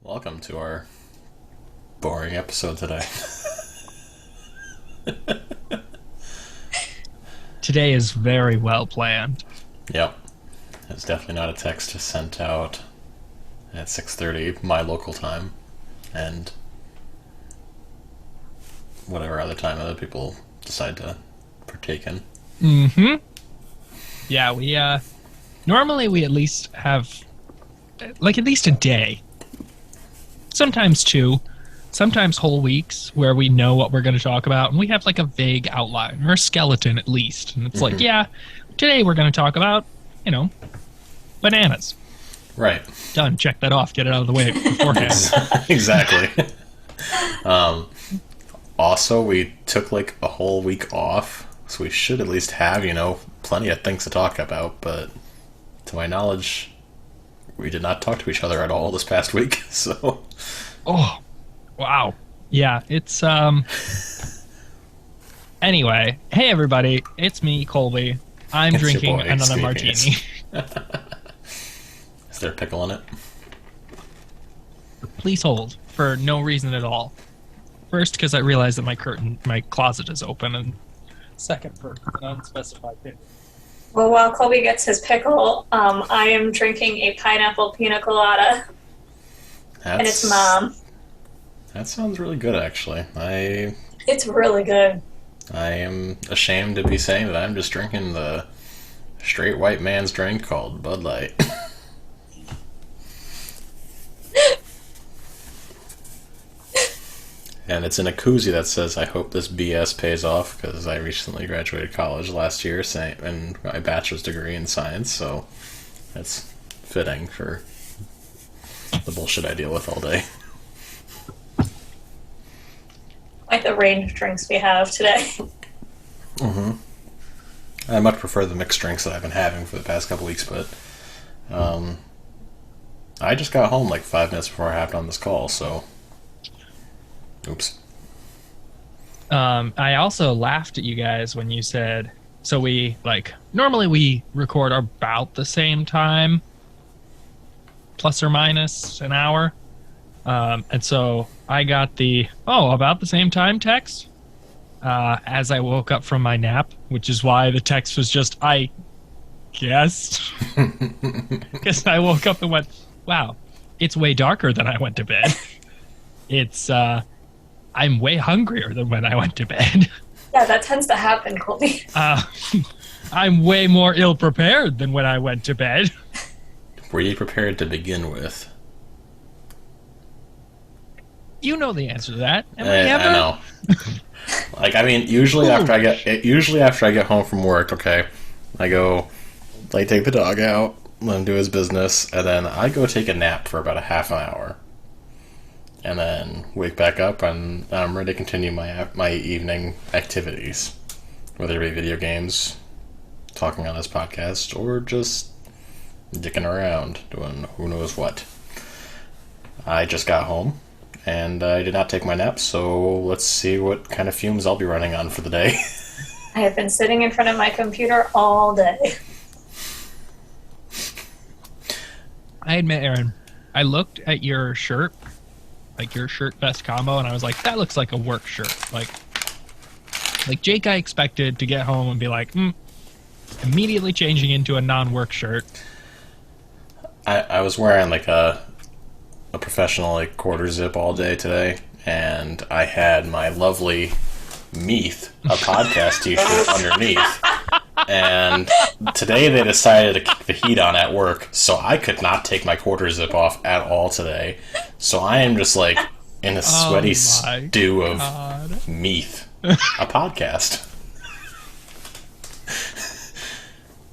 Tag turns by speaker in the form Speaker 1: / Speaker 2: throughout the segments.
Speaker 1: Welcome to our boring episode today.
Speaker 2: Today is very well planned.
Speaker 1: Yep. It's definitely not a text sent out at 6:30 my local time and whatever other time other people decide to partake in.
Speaker 2: Mm-hmm. Yeah, normally we at least have, at least a day. Sometimes two. Sometimes whole weeks where we know what we're going to talk about, and we have, a vague outline, or a skeleton at least. And it's today we're going to talk about, bananas.
Speaker 1: Right.
Speaker 2: Done. Check that off. Get it out of the way beforehand.
Speaker 1: Exactly. Also, we took, a whole week off, so we should at least have, plenty of things to talk about, but to my knowledge, we did not talk to each other at all this past week, so...
Speaker 2: Oh, wow. Yeah, it's, Anyway, hey everybody, it's me, Colby. I'm
Speaker 1: It's your
Speaker 2: drinking
Speaker 1: boy,
Speaker 2: another
Speaker 1: Experience.
Speaker 2: martini.
Speaker 1: Is there a pickle in it?
Speaker 2: Please hold, for no reason at all. First, because I realized that my closet is open, and second, for an unspecified pickle.
Speaker 3: Well, while Colby gets his pickle, I am drinking a pineapple pina colada, and it's Mom.
Speaker 1: That sounds really good, actually.
Speaker 3: It's really good.
Speaker 1: I am ashamed to be saying that I'm just drinking the straight white man's drink called Bud Light. And it's in a koozie that says, "I hope this BS pays off," because I recently graduated college last year and my bachelor's degree in science, so that's fitting for the bullshit I deal with all day.
Speaker 3: Like the range of drinks we have today.
Speaker 1: Mm-hmm. I much prefer the mixed drinks that I've been having for the past couple weeks, but I just got home 5 minutes before I hopped on this call, so... Oops.
Speaker 2: I also laughed at you guys when you said, so we, normally we record about the same time, plus or minus an hour. And so I got the, about the same time text as I woke up from my nap, which is why the text was just, I guess. Because I woke up and went, wow, it's way darker than I went to bed. It's, I'm way hungrier than when I went to bed.
Speaker 3: Yeah, that tends to happen, Colby.
Speaker 2: I'm way more ill-prepared than when I went to bed.
Speaker 1: Were you prepared to begin with?
Speaker 2: You know the answer to that. Am I
Speaker 1: I
Speaker 2: ever?
Speaker 1: know. Usually after I get home from work, okay, I go, take the dog out, let him do his business, and then I go take a nap for about a half an hour. And then wake back up, and I'm ready to continue my evening activities, whether it be video games, talking on this podcast, or just dicking around, doing who knows what. I just got home, and I did not take my nap, so let's see what kind of fumes I'll be running on for the day.
Speaker 3: I have been sitting in front of my computer all day.
Speaker 2: I admit, Erin, I looked at your shirt, your shirt vest combo, and I was like, that looks like a work shirt. Like Jake, I expected to get home and be like, immediately changing into a non-work shirt.
Speaker 1: I was wearing a professional quarter zip all day today, and I had my lovely Meath, a podcast t-shirt underneath. And today they decided to kick the heat on at work, so I could not take my quarter zip off at all today. So I am just in a sweaty stew of Meath, a podcast.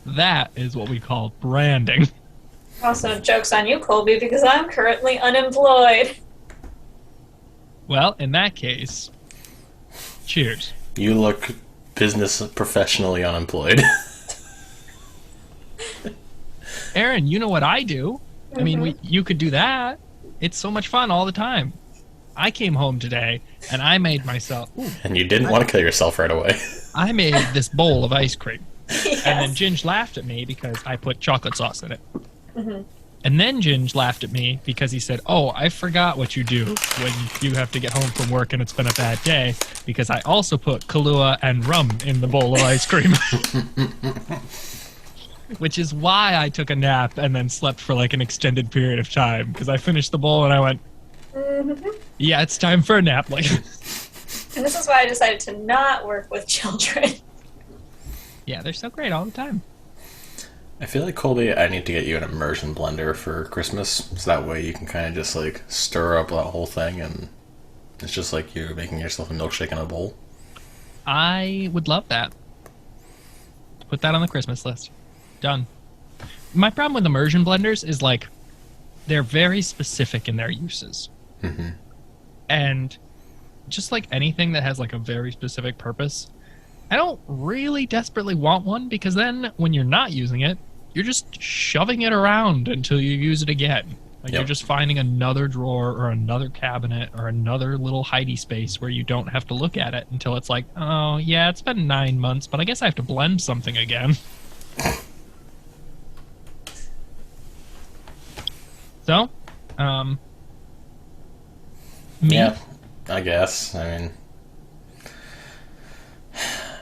Speaker 2: That is what we call branding.
Speaker 3: Also, joke's on you, Colby, because I'm currently unemployed.
Speaker 2: Well, in that case, cheers.
Speaker 1: You look business professionally unemployed.
Speaker 2: Erin, you know what I do.
Speaker 3: Mm-hmm.
Speaker 2: I mean, you could do that. It's so much fun all the time. I came home today, and I made myself...
Speaker 1: And you didn't want to kill yourself right away.
Speaker 2: I made this bowl of ice cream.
Speaker 3: Yes.
Speaker 2: And then Ginge laughed at me because I put chocolate sauce in it.
Speaker 3: Mm-hmm.
Speaker 2: And then Ginge laughed at me because he said, "Oh, I forgot what you do when you have to get home from work and it's been a bad day, because I also put Kahlua and rum in the bowl of ice cream." Which is why I took a nap and then slept for like an extended period of time, because I finished the bowl and I went, yeah, it's time for a nap. Like,
Speaker 3: and this is why I decided to not work with children.
Speaker 2: Yeah, they're so great all the time.
Speaker 1: I feel like, Colby, I need to get you an immersion blender for Christmas, so that way you can kind of just, like, stir up that whole thing, and it's just like you're making yourself a milkshake in a bowl.
Speaker 2: I would love that. Put that on the Christmas list. Done. My problem with immersion blenders is, like, they're very specific in their uses.
Speaker 1: Mm-hmm.
Speaker 2: And just like anything that has, like, a very specific purpose, I don't really desperately want one, because then when you're not using it, you're just shoving it around until you use it again. Like, you're just finding another drawer or another cabinet or another little hidey space where you don't have to look at it until it's like, oh, yeah, it's been 9 months, but I guess I have to blend something again. So, me?
Speaker 1: Yeah, I guess. I mean...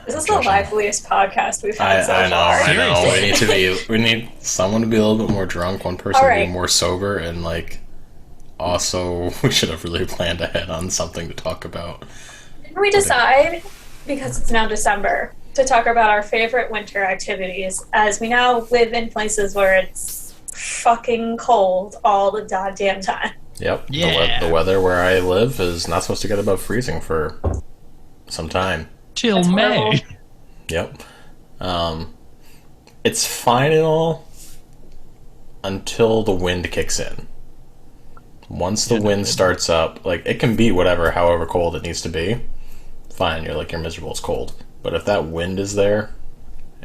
Speaker 3: This is the liveliest podcast we've had so far.
Speaker 1: I know. We need someone to be a little bit more drunk, one person to be more sober, and, like, also we should have really planned ahead on something to talk about.
Speaker 3: Didn't we decide, because it's now December, to talk about our favorite winter activities, as we now live in places where it's fucking cold all the goddamn time?
Speaker 1: Yep.
Speaker 2: Yeah.
Speaker 1: The weather where I live is not supposed to get above freezing for some time.
Speaker 2: Till May.
Speaker 1: Yep. It's fine and all until the wind kicks in. Once the wind starts up, like, it can be however cold it needs to be. Fine, you're miserable, it's cold. But if that wind is there,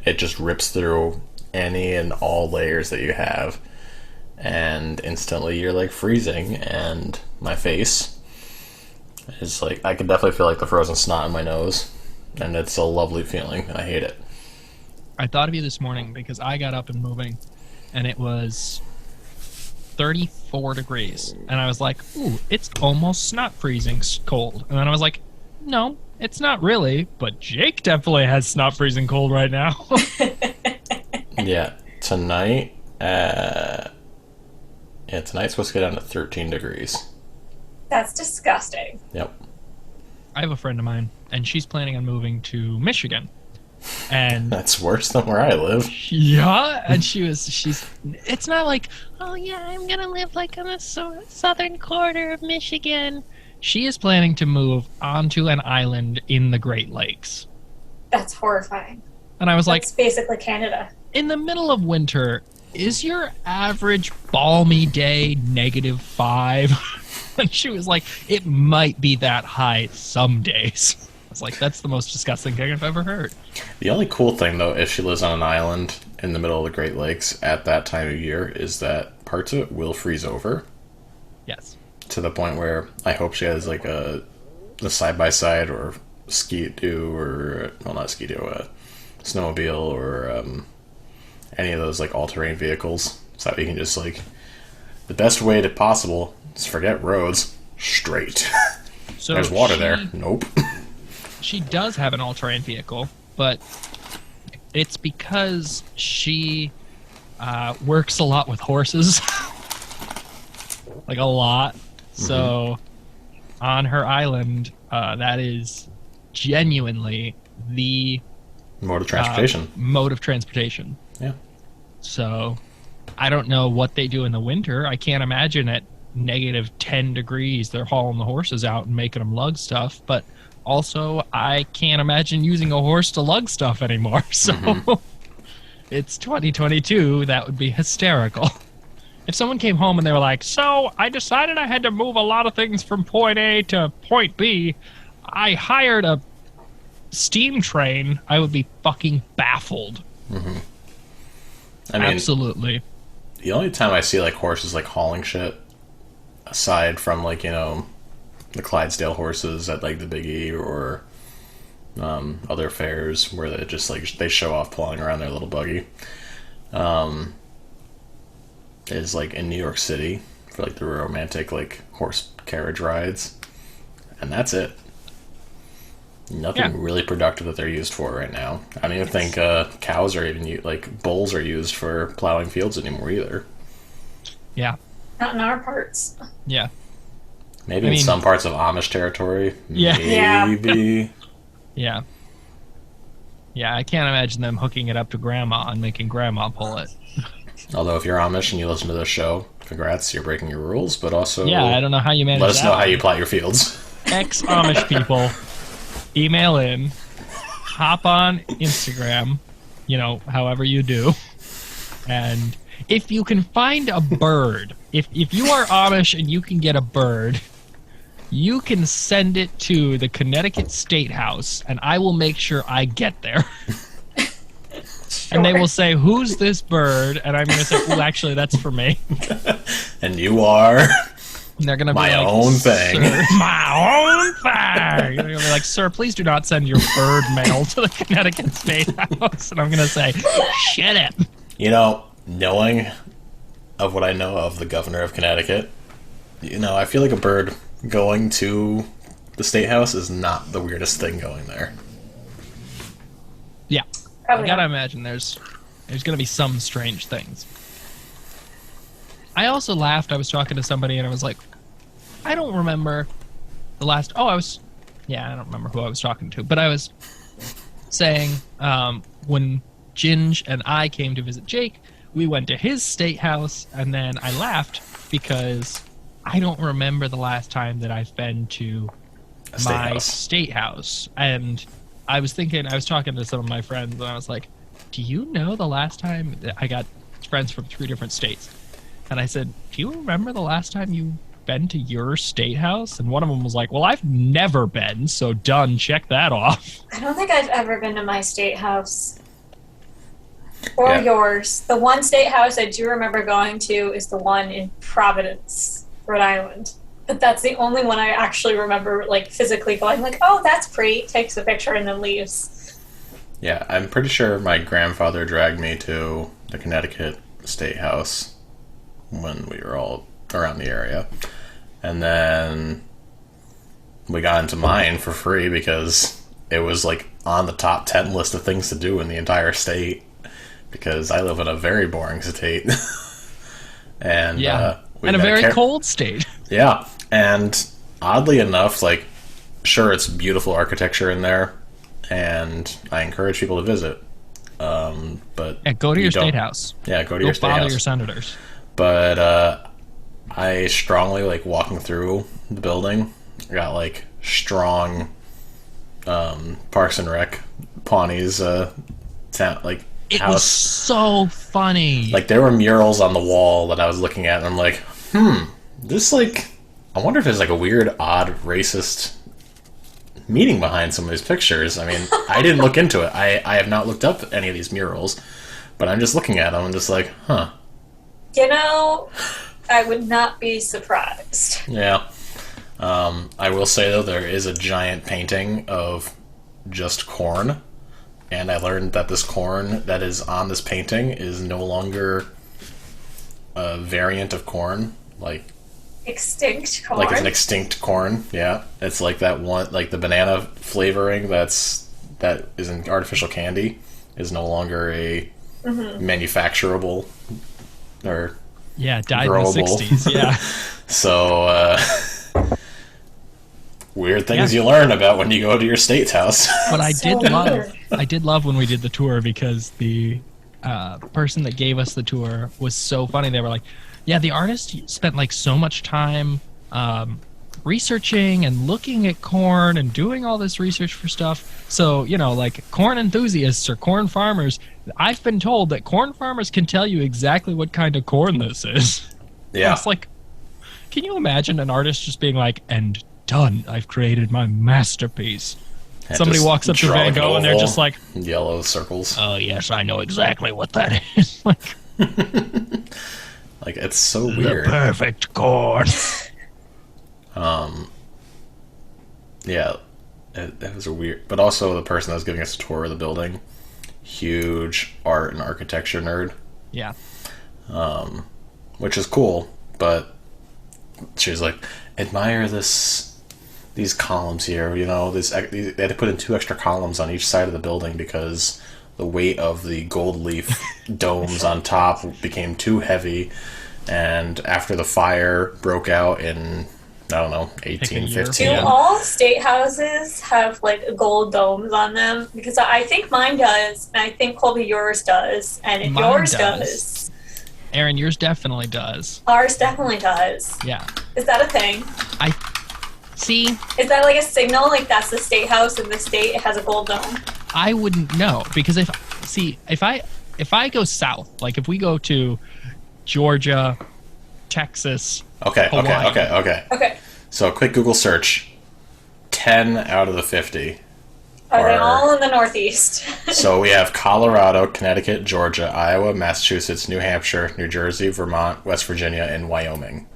Speaker 1: it just rips through any and all layers that you have. And instantly you're, like, freezing, and my face is, like, I can definitely feel, like, the frozen snot in my nose. And it's a lovely feeling. I hate it.
Speaker 2: I thought of you this morning because I got up and moving, and it was 34 degrees. And I was like, ooh, it's almost not freezing cold. And then I was like, no, it's not really. But Jake definitely has snot freezing cold right now.
Speaker 1: Yeah, tonight... tonight's supposed to get down to 13 degrees.
Speaker 3: That's disgusting.
Speaker 1: Yep.
Speaker 2: I have a friend of mine, and she's planning on moving to Michigan. And
Speaker 1: that's worse than where I live.
Speaker 2: Yeah, and she's it's not like, oh yeah, I'm gonna live like on the southern quarter of Michigan. She is planning to move onto an island in the Great Lakes.
Speaker 3: That's horrifying.
Speaker 2: And I was like,
Speaker 3: it's basically Canada.
Speaker 2: In the middle of winter, is your average balmy day -5? And she was like, it might be that high some days. I was like, that's the most disgusting thing I've ever heard.
Speaker 1: The only cool thing, though, if she lives on an island in the middle of the Great Lakes at that time of year, is that parts of it will freeze over.
Speaker 2: Yes.
Speaker 1: To the point where I hope she has, like, a side-by-side or ski-doo, or, well, not ski-doo, a snowmobile, or any of those, like, all-terrain vehicles. So that we can just, like, the best way to possible is forget roads, straight.
Speaker 2: So
Speaker 1: there's water there. Nope.
Speaker 2: She does have an all-terrain vehicle, but it's because she works a lot with horses. Like, a lot. So on her island, that is genuinely the
Speaker 1: mode of transportation. Yeah.
Speaker 2: So I don't know what they do in the winter. I can't imagine at -10 degrees they're hauling the horses out and making them lug stuff, but also I can't imagine using a horse to lug stuff anymore. So it's 2022. That would be hysterical. If someone came home and they were like, so I decided I had to move a lot of things from point A to point B, I hired a steam train, I would be fucking baffled.
Speaker 1: I mean,
Speaker 2: absolutely.
Speaker 1: The only time I see, like, horses, like, hauling shit, aside from, like, you know, the Clydesdale horses at, like, the Big E or other fairs where they just, like, they show off pulling around their little buggy. is like in New York City for like the romantic like horse carriage rides, and that's it. Nothing really productive that they're used for right now. I don't even think cows are even like bulls are used for plowing fields anymore either.
Speaker 2: Yeah.
Speaker 3: Not in our parts.
Speaker 2: Yeah.
Speaker 1: Maybe in some parts of Amish territory.
Speaker 2: Yeah.
Speaker 1: Maybe.
Speaker 2: Yeah. Yeah, I can't imagine them hooking it up to grandma and making grandma pull it.
Speaker 1: Although if you're Amish and you listen to this show, congrats, you're breaking your rules, but also...
Speaker 2: Yeah, I don't know how you manage that.
Speaker 1: Let us know how you plow your fields.
Speaker 2: Ex-Amish people, email in, hop on Instagram, however you do, and if you can find a bird, if you are Amish and you can get a bird, you can send it to the Connecticut State House, and I will make sure I get there. Sure. And they will say, "Who's this bird?" And I'm going to say, "Well, actually, that's for me."
Speaker 1: And you are.
Speaker 2: And they're going to be
Speaker 1: my
Speaker 2: like,
Speaker 1: own thing.
Speaker 2: My own thing. They're going to be like, "Sir, please do not send your bird mail to the Connecticut State House." And I'm going to say, "Shut up."
Speaker 1: Knowing of what I know of the governor of Connecticut, I feel like a bird going to the State House is not the weirdest thing going there.
Speaker 2: Yeah.
Speaker 3: Probably
Speaker 2: I gotta imagine there's gonna be some strange things. I also laughed. I was talking to somebody and I was like, I don't remember the last... I don't remember who I was talking to, but I was saying when Ginge and I came to visit Jake, we went to his state house, and then I laughed because I don't remember the last time that I've been to my state house. And I was talking to some of my friends, and I was like, do you know the last time that I got friends from 3 different states? And I said, do you remember the last time you've been to your state house? And one of them was like, well, I've never been, so done, check that off.
Speaker 3: I don't think I've ever been to my state house. Or yours. The one state house I do remember going to is the one in Providence, Rhode Island. But that's the only one I actually remember, like, physically going, like, oh, that's pretty, takes a picture and then leaves.
Speaker 1: Yeah, I'm pretty sure my grandfather dragged me to the Connecticut State House when we were all around the area. And then we got into mine for free because it was, like, on the top 10 list of things to do in the entire state. Because I live in a very boring state. And
Speaker 2: and a very cold state.
Speaker 1: Yeah, and oddly enough, like, sure, it's beautiful architecture in there, and I encourage people to visit. But
Speaker 2: go to your state house.
Speaker 1: Yeah, go to your state house.
Speaker 2: Go bother your senators.
Speaker 1: But I strongly like walking through the building. I got like strong Parks and Rec Pawnees like.
Speaker 2: It
Speaker 1: house.
Speaker 2: Was so funny.
Speaker 1: Like, there were murals on the wall that I was looking at, and I'm like, this, like, I wonder if there's, like, a weird, odd, racist meaning behind some of these pictures. I mean, I didn't look into it. I have not looked up any of these murals, but I'm just looking at them and just like, huh.
Speaker 3: I would not be surprised.
Speaker 1: Yeah. I will say, though, there is a giant painting of just corn. And I learned that this corn that is on this painting is no longer a variant of corn, like
Speaker 3: extinct corn.
Speaker 1: Like it's an extinct corn, yeah. It's like that one, like the banana flavoring that is in artificial candy is no longer a manufacturable or
Speaker 2: died
Speaker 1: growable.
Speaker 2: In the 60s, yeah.
Speaker 1: So weird things you learn about when you go to your state's house.
Speaker 2: But I did love when we did the tour because the person that gave us the tour was so funny. They were like, yeah, the artist spent like so much time researching and looking at corn and doing all this research for stuff. So, like corn enthusiasts or corn farmers, I've been told that corn farmers can tell you exactly what kind of corn this is.
Speaker 1: Yeah.
Speaker 2: It's like, can you imagine an artist just being like, and done, I've created my masterpiece. And somebody walks up to Van Gogh and they're just like,
Speaker 1: yellow circles.
Speaker 2: Oh yes, I know exactly what that is. Like,
Speaker 1: like it's so weird.
Speaker 2: The perfect corn.
Speaker 1: Yeah, that was a weird. But also the person that was giving us a tour of the building, huge art and architecture nerd.
Speaker 2: Yeah.
Speaker 1: which is cool. But she was like, admire these columns here. You know, they had to put in 2 extra columns on each side of the building because the weight of the gold leaf domes on top became too heavy. And after the fire broke out in, I don't know, 1815.
Speaker 3: Do all state houses have like gold domes on them? Because I think mine does, and I think Colby yours does, and if
Speaker 2: Mine
Speaker 3: yours
Speaker 2: does.
Speaker 3: does,
Speaker 2: Erin, yours definitely does.
Speaker 3: ours definitely does.
Speaker 2: Yeah.
Speaker 3: Is that a thing?
Speaker 2: See,
Speaker 3: Is that like a signal? Like that's the state house in the state, it has a gold dome?
Speaker 2: I wouldn't know because if I go south, like if we go to Georgia, Texas,
Speaker 1: Okay.
Speaker 3: Okay.
Speaker 1: So a quick Google search. 10 out of the 50.
Speaker 3: Are they all in the Northeast?
Speaker 1: So we have Colorado, Connecticut, Georgia, Iowa, Massachusetts, New Hampshire, New Jersey, Vermont, West Virginia, and Wyoming.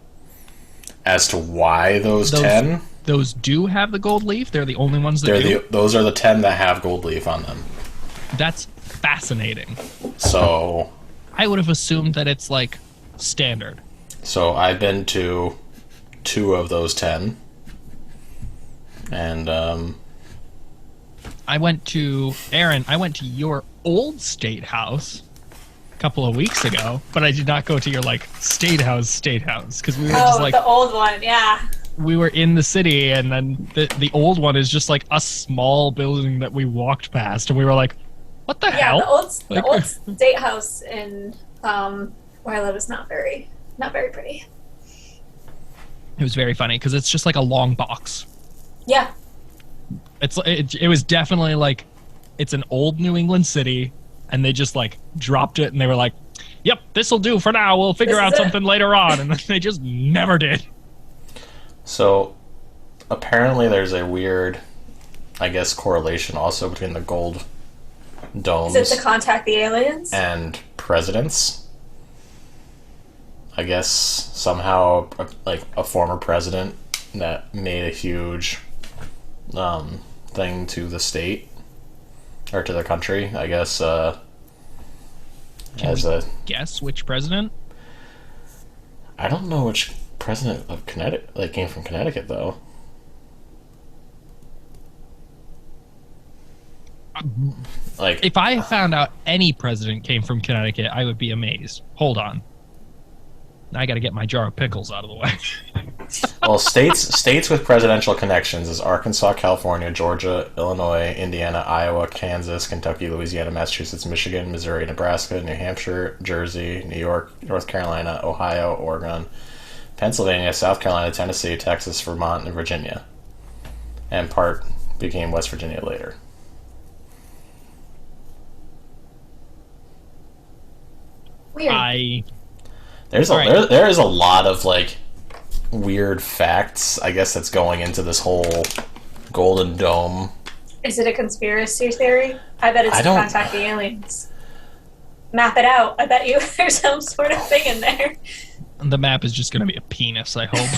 Speaker 1: As to why those 10...
Speaker 2: Those do have the gold leaf? They're the only ones that do?
Speaker 1: Those are the 10 that have gold leaf on them.
Speaker 2: That's fascinating.
Speaker 1: So...
Speaker 2: I would have assumed that it's, like, standard.
Speaker 1: So I've been to 2 of those 10. And,
Speaker 2: I went to your old state house a couple of weeks ago, but I did not go to your, like, state house, because we were just, like...
Speaker 3: the old one, yeah.
Speaker 2: We were in the city, and then the old one is just, like, a small building that we walked past, and we were like, what the hell?
Speaker 3: The old state house in where I live is not very pretty.
Speaker 2: It was very funny because it's just like a long box.
Speaker 3: Yeah.
Speaker 2: It was definitely like it's an old New England city, and they just like dropped it, and they were like, "Yep, this'll do for now. We'll figure out something later on," and then they just never did.
Speaker 1: So apparently, there's a weird, I guess, correlation also between the gold domes.
Speaker 3: Is it to contact the aliens?
Speaker 1: And presidents. I guess somehow, like a former president that made a huge thing to the state or to the country. I guess
Speaker 2: Guess which president?
Speaker 1: I don't know which president of Connecticut came from Connecticut though. Like,
Speaker 2: if I found out any president came from Connecticut, I would be amazed. Hold on. I got to get my jar of pickles out of the way.
Speaker 1: well, states with presidential connections is Arkansas, California, Georgia, Illinois, Indiana, Iowa, Kansas, Kentucky, Louisiana, Massachusetts, Michigan, Missouri, Nebraska, New Hampshire, Jersey, New York, North Carolina, Ohio, Oregon, Pennsylvania, South Carolina, Tennessee, Texas, Vermont, and Virginia. And part became West Virginia later.
Speaker 3: Weird.
Speaker 1: There is a lot of like weird facts, I guess, that's going into this whole Golden Dome.
Speaker 3: Is it a conspiracy theory? I bet it's to contact the aliens. Map it out. I bet you there's some sort of thing in there.
Speaker 2: The map is just going to be a penis, I hope.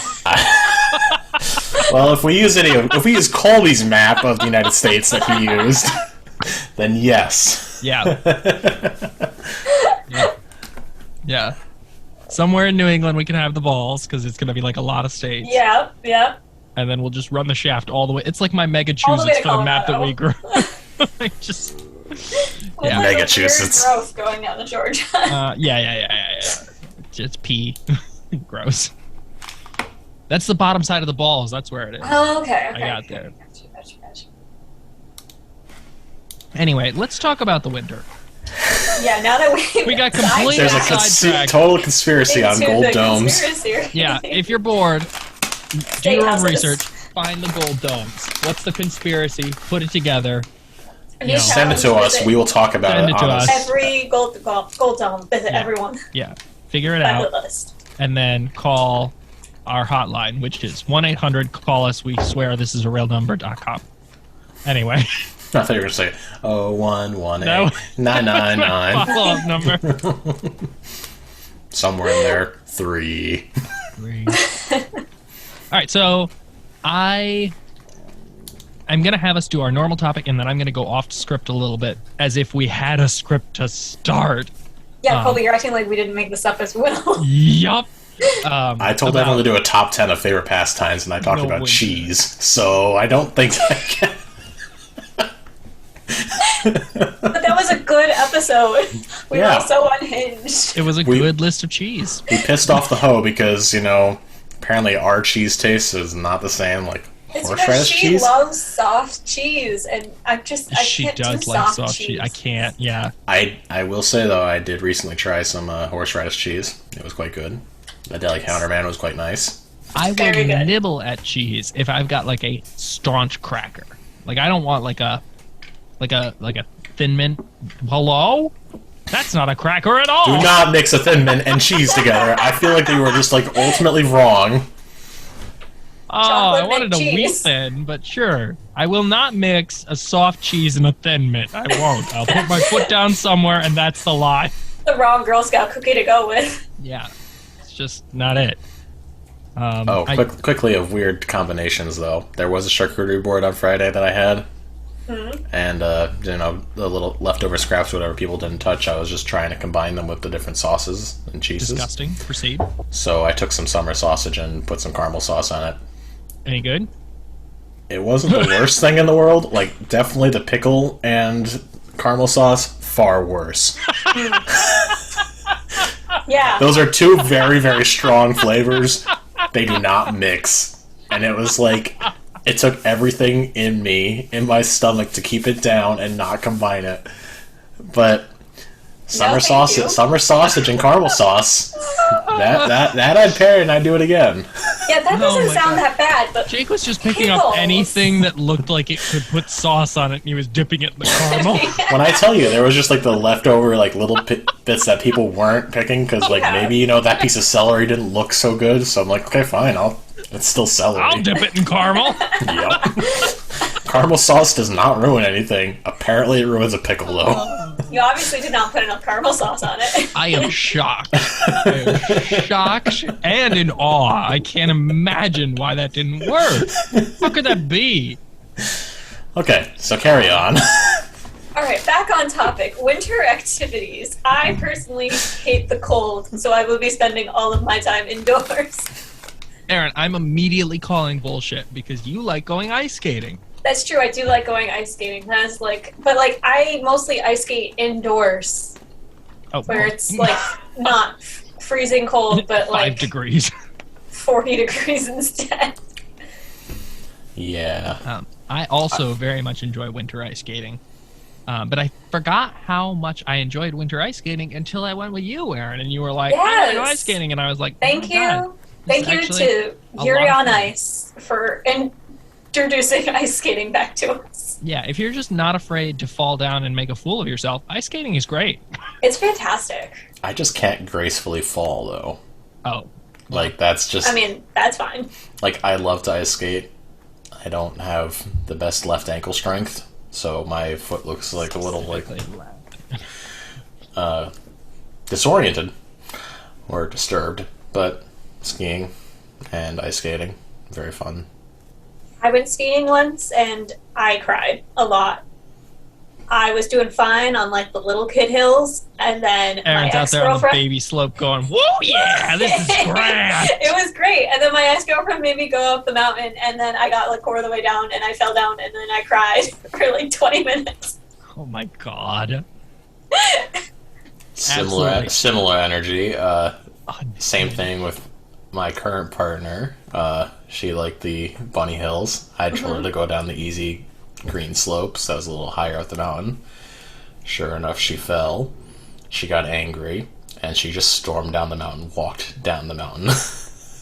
Speaker 1: Well, if we use Colby's map of the United States that he used, then yes.
Speaker 2: Yeah. Yeah. Somewhere in New England we can have the balls because it's going to be like a lot of states.
Speaker 3: Yeah.
Speaker 2: And then we'll just run the shaft all the way. It's like my Massachusetts for the map that we grew. Just
Speaker 3: yeah.
Speaker 1: Massachusetts.
Speaker 3: Growth going down the Georgia.
Speaker 2: Yeah. It's pee. Gross. That's the bottom side of the balls. That's where it is.
Speaker 3: Oh, okay.
Speaker 2: I got there.
Speaker 3: Gotcha.
Speaker 2: Anyway, let's talk about the winter.
Speaker 3: Yeah, now that we
Speaker 2: got completely
Speaker 1: There's a total conspiracy on gold domes.
Speaker 2: Yeah, if you're bored, do your own research. Find the gold domes. What's the conspiracy? Put it together.
Speaker 1: Send it to us. We will talk about it on
Speaker 3: every gold dome. Visit everyone.
Speaker 2: Yeah, figure it out. And then call our hotline, which is 1-800-CALL-US. We swear this is a real number.com. Anyway.
Speaker 1: I thought you were going to say 0118999.
Speaker 2: Follow-up number.
Speaker 1: Somewhere in there. 3.
Speaker 2: All right, so I'm going to have us do our normal topic, and then I'm going to go off script a little bit, as if we had a script to start.
Speaker 3: Yeah, Colby, you're acting like we didn't make this up as well.
Speaker 2: Yup.
Speaker 1: I told everyone to do a top 10 of favorite pastimes, and I talked about cheese. So I don't think I can.
Speaker 3: But that was a good episode. We were so unhinged.
Speaker 2: It was a good list of cheese.
Speaker 1: We pissed off the hoe because, apparently our cheese taste is not the same, like horseradish cheese.
Speaker 3: She loves soft cheese, and I
Speaker 2: she does like soft cheese. I can't, yeah.
Speaker 1: I will say, though, I did recently try some horseradish cheese. It was quite good. The deli counterman was quite nice.
Speaker 2: I will nibble at cheese if I've got like a staunch cracker. Like I don't want like a Thin Mint. Hello? That's not a cracker at all.
Speaker 1: Do not mix a Thin Mint and cheese together. I feel like they were just like ultimately wrong.
Speaker 2: I wanted a wheat thin, but sure. I will not mix a soft cheese and a Thin Mint. I won't. I'll put my foot down somewhere, and that's the lie.
Speaker 3: The wrong Girl Scout cookie to go with.
Speaker 2: Yeah. It's just not it.
Speaker 1: Quickly of weird combinations, though. There was a charcuterie board on Friday that I had. Mm-hmm. And, the little leftover scraps, whatever people didn't touch, I was just trying to combine them with the different sauces and cheeses.
Speaker 2: Disgusting. Proceed.
Speaker 1: So I took some summer sausage and put some caramel sauce on it.
Speaker 2: Any good?
Speaker 1: It wasn't the worst thing in the world. Like, definitely the pickle and caramel sauce, far worse.
Speaker 3: Yeah.
Speaker 1: Those are two very, very strong flavors. They do not mix. And it was like, it took everything in my stomach to keep it down and not combine it. But summer sausage and caramel sauce, that I'd pair and I'd do it again.
Speaker 3: Yeah, that doesn't sound that bad, but
Speaker 2: Jake was just picking up anything that looked like it could put sauce on it, and he was dipping it in the caramel.
Speaker 1: When I tell you, there was just like the leftover like little bits that people weren't picking because like maybe that piece of celery didn't look so good, so I'm like, okay, fine, it's still celery.
Speaker 2: I'll dip it in caramel.
Speaker 1: Yep. Caramel sauce does not ruin anything. Apparently, it ruins a pickle though.
Speaker 3: You obviously did not put enough caramel sauce on it.
Speaker 2: I am shocked. I am shocked and in awe. I can't imagine why that didn't work. How could that be?
Speaker 1: Okay, so carry on.
Speaker 3: All right, back on topic. Winter activities. I personally hate the cold, so I will be spending all of my time indoors.
Speaker 2: Erin, I'm immediately calling bullshit because you like going ice skating.
Speaker 3: That's true. I do like going ice skating. But I mostly ice skate indoors, where it's like not freezing cold, but like
Speaker 2: 5 degrees,
Speaker 3: 40 degrees instead.
Speaker 1: Yeah.
Speaker 2: I also very much enjoy winter ice skating, but I forgot how much I enjoyed winter ice skating until I went with you, Erin, and you were like, "I want to go ice skating," and I was like,
Speaker 3: "Thank you, thank you to Yuri on Ice for introducing ice skating back to us."
Speaker 2: Yeah, if you're just not afraid to fall down and make a fool of yourself, ice skating is great.
Speaker 3: It's fantastic.
Speaker 1: I just can't gracefully fall, though.
Speaker 2: Oh.
Speaker 1: Like, that's just...
Speaker 3: I mean, that's fine.
Speaker 1: Like, I love to ice skate. I don't have the best left ankle strength, so my foot looks like a little, like... disoriented. Or disturbed. But skiing and ice skating, very fun.
Speaker 3: I went skiing once, and I cried a lot. I was doing fine on, like, the little kid hills, and then
Speaker 2: Erin's out there on the baby slope going, whoa, yeah, this is grand!
Speaker 3: It was great, and then my ex-girlfriend made me go up the mountain, and then I got, like, quarter of the way down, and I fell down, and then I cried for, like, 20 minutes.
Speaker 2: Oh, my God.
Speaker 1: Similar energy. Same thing with my current partner. She liked the bunny hills. I told her to go down the easy green slopes. That was a little higher up the mountain. Sure enough, she fell. She got angry, and she just stormed down the mountain, walked down the mountain.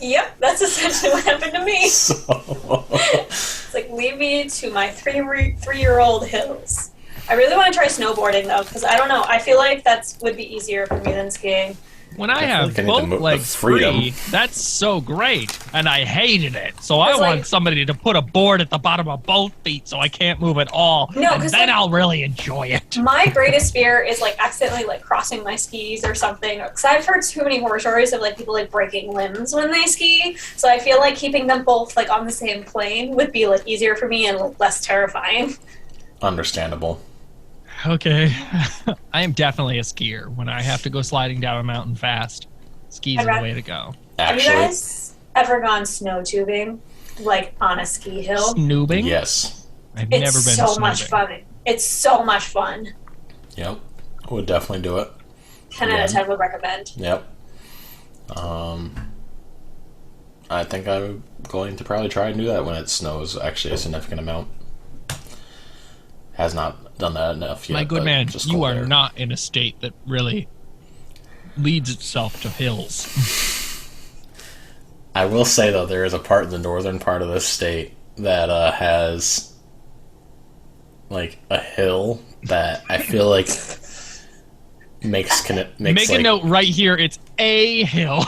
Speaker 3: Yep, that's essentially what happened to me.
Speaker 1: So...
Speaker 3: It's like, leave me to my three-year-old hills. I really want to try snowboarding, though, because I don't know. I feel like that would be easier for me than skiing.
Speaker 2: When I have both legs free, that's so great, and I hated it. So I want somebody to put a board at the bottom of both feet so I can't move at all, and then I'll really enjoy it.
Speaker 3: My greatest fear is, like, accidentally, like, crossing my skis or something, because I've heard too many horror stories of, like, people, like, breaking limbs when they ski, so I feel like keeping them both, like, on the same plane would be, like, easier for me and, like, less terrifying.
Speaker 1: Understandable.
Speaker 2: Okay. I am definitely a skier. When I have to go sliding down a mountain fast, skis are the way to go.
Speaker 3: Have you
Speaker 1: Actually,
Speaker 3: guys ever gone snow tubing, like on a ski hill?
Speaker 2: Snoobing?
Speaker 1: yes.
Speaker 2: I've
Speaker 3: It's
Speaker 2: never been
Speaker 3: so much
Speaker 2: snoobing.
Speaker 3: fun. It's so much fun.
Speaker 1: Yep. I would definitely do it.
Speaker 3: 10 out of 10 would recommend.
Speaker 1: Yep. I think I'm going to probably try and do that when it snows actually a significant amount. Has not done that enough yet.
Speaker 2: My good
Speaker 1: but
Speaker 2: man,
Speaker 1: just
Speaker 2: you
Speaker 1: cold
Speaker 2: are
Speaker 1: air.
Speaker 2: not in a state that really leads itself to hills.
Speaker 1: I will say though, there is a part in the northern part of this state that has like a hill that I feel like makes
Speaker 2: Make a
Speaker 1: like,
Speaker 2: note right here. It's a hill.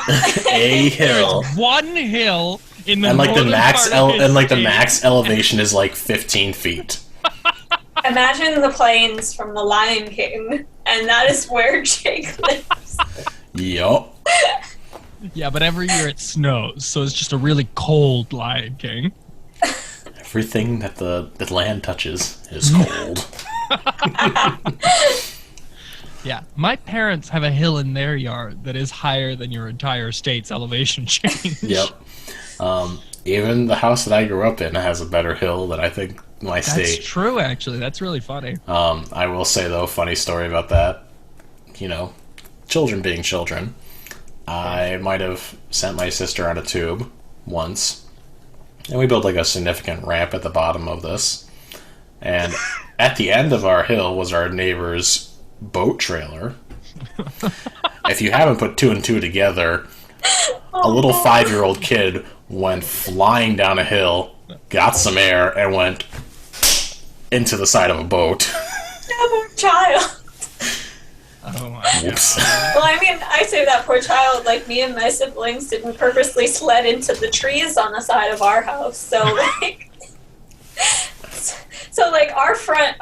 Speaker 1: a hill.
Speaker 2: There's one hill in the
Speaker 1: And like the
Speaker 2: northern
Speaker 1: max
Speaker 2: part of his
Speaker 1: and like the
Speaker 2: state.
Speaker 1: max elevation is like 15 feet.
Speaker 3: Imagine the plains from The Lion King, and that is where Jake lives.
Speaker 1: Yup.
Speaker 2: Yeah, but every year it snows, so it's just a really cold Lion King.
Speaker 1: Everything that the land touches is cold.
Speaker 2: Yeah, my parents have a hill in their yard that is higher than your entire state's elevation change.
Speaker 1: Yep. Even the house that I grew up in has a better hill than I think my
Speaker 2: That's
Speaker 1: state.
Speaker 2: true, actually. That's really funny.
Speaker 1: I will say though, funny story about that. You know, children being children. I might have sent my sister on a tube once, and we built like a significant ramp at the bottom of this. And at the end of our hill was our neighbor's boat trailer. If you haven't put two and two together, a little 5-year-old kid went flying down a hill, got some air, and went into the side of a boat.
Speaker 3: Poor child.
Speaker 2: Oh my
Speaker 1: Whoops.
Speaker 3: Well, I mean, I say that poor child, like me and my siblings didn't purposely sled into the trees on the side of our house. So like, our front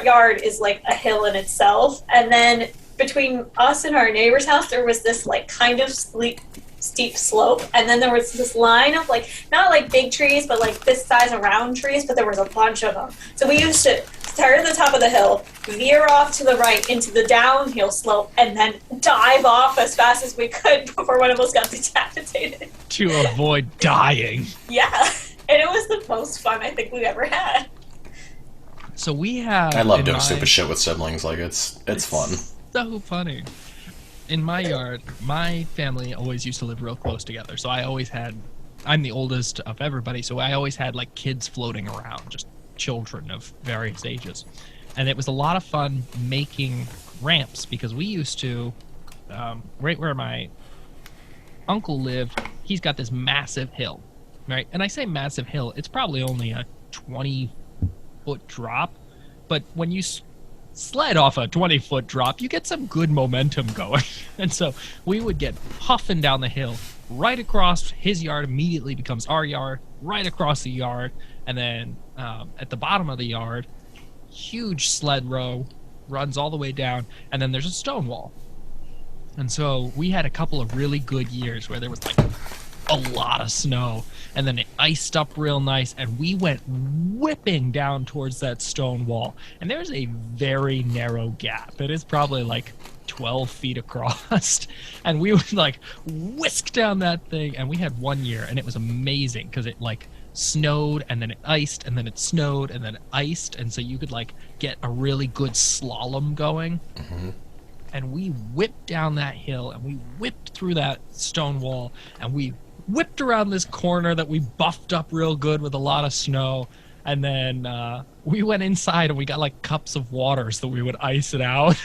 Speaker 3: yard is like a hill in itself, and then between us and our neighbor's house, there was this like kind of steep slope, and then there was this line of like not like big trees, but like this size around trees, but there was a bunch of them. So we used to start at the top of the hill, veer off to the right into the downhill slope, and then dive off as fast as we could before one of us got decapitated.
Speaker 2: To avoid dying.
Speaker 3: Yeah, and it was the most fun I think we've ever had.
Speaker 2: So we have...
Speaker 1: I love
Speaker 2: in
Speaker 1: doing
Speaker 2: my-
Speaker 1: stupid shit with siblings. Like it's fun.
Speaker 2: So funny. In my yard, my family always used to live real close together. So I always had... I'm the oldest of everybody, so I always had like kids floating around, just children of various ages. And it was a lot of fun making ramps because we used to... right where my uncle lived, he's got this massive hill, right? And I say massive hill, it's probably only a 20-foot drop, but when you sled off a 20-foot drop, you get some good momentum going. And so we would get puffing down the hill. Right across his yard immediately becomes our yard, right across the yard, and then at the bottom of the yard, huge sled row runs all the way down, and then there's a stone wall. And so we had a couple of really good years where there was like a lot of snow, and then it iced up real nice, and we went whipping down towards that stone wall. And there's a very narrow gap. It is probably like 12 feet across. And we would like whisk down that thing, and we had one year, and it was amazing because it like snowed, and then it iced, and then it snowed, and then it iced, and so you could like get a really good slalom going.
Speaker 1: Mm-hmm.
Speaker 2: And we whipped down that hill, and we whipped through that stone wall, and we whipped around this corner that we buffed up real good with a lot of snow. And then we went inside, and we got like cups of water so we would ice it out.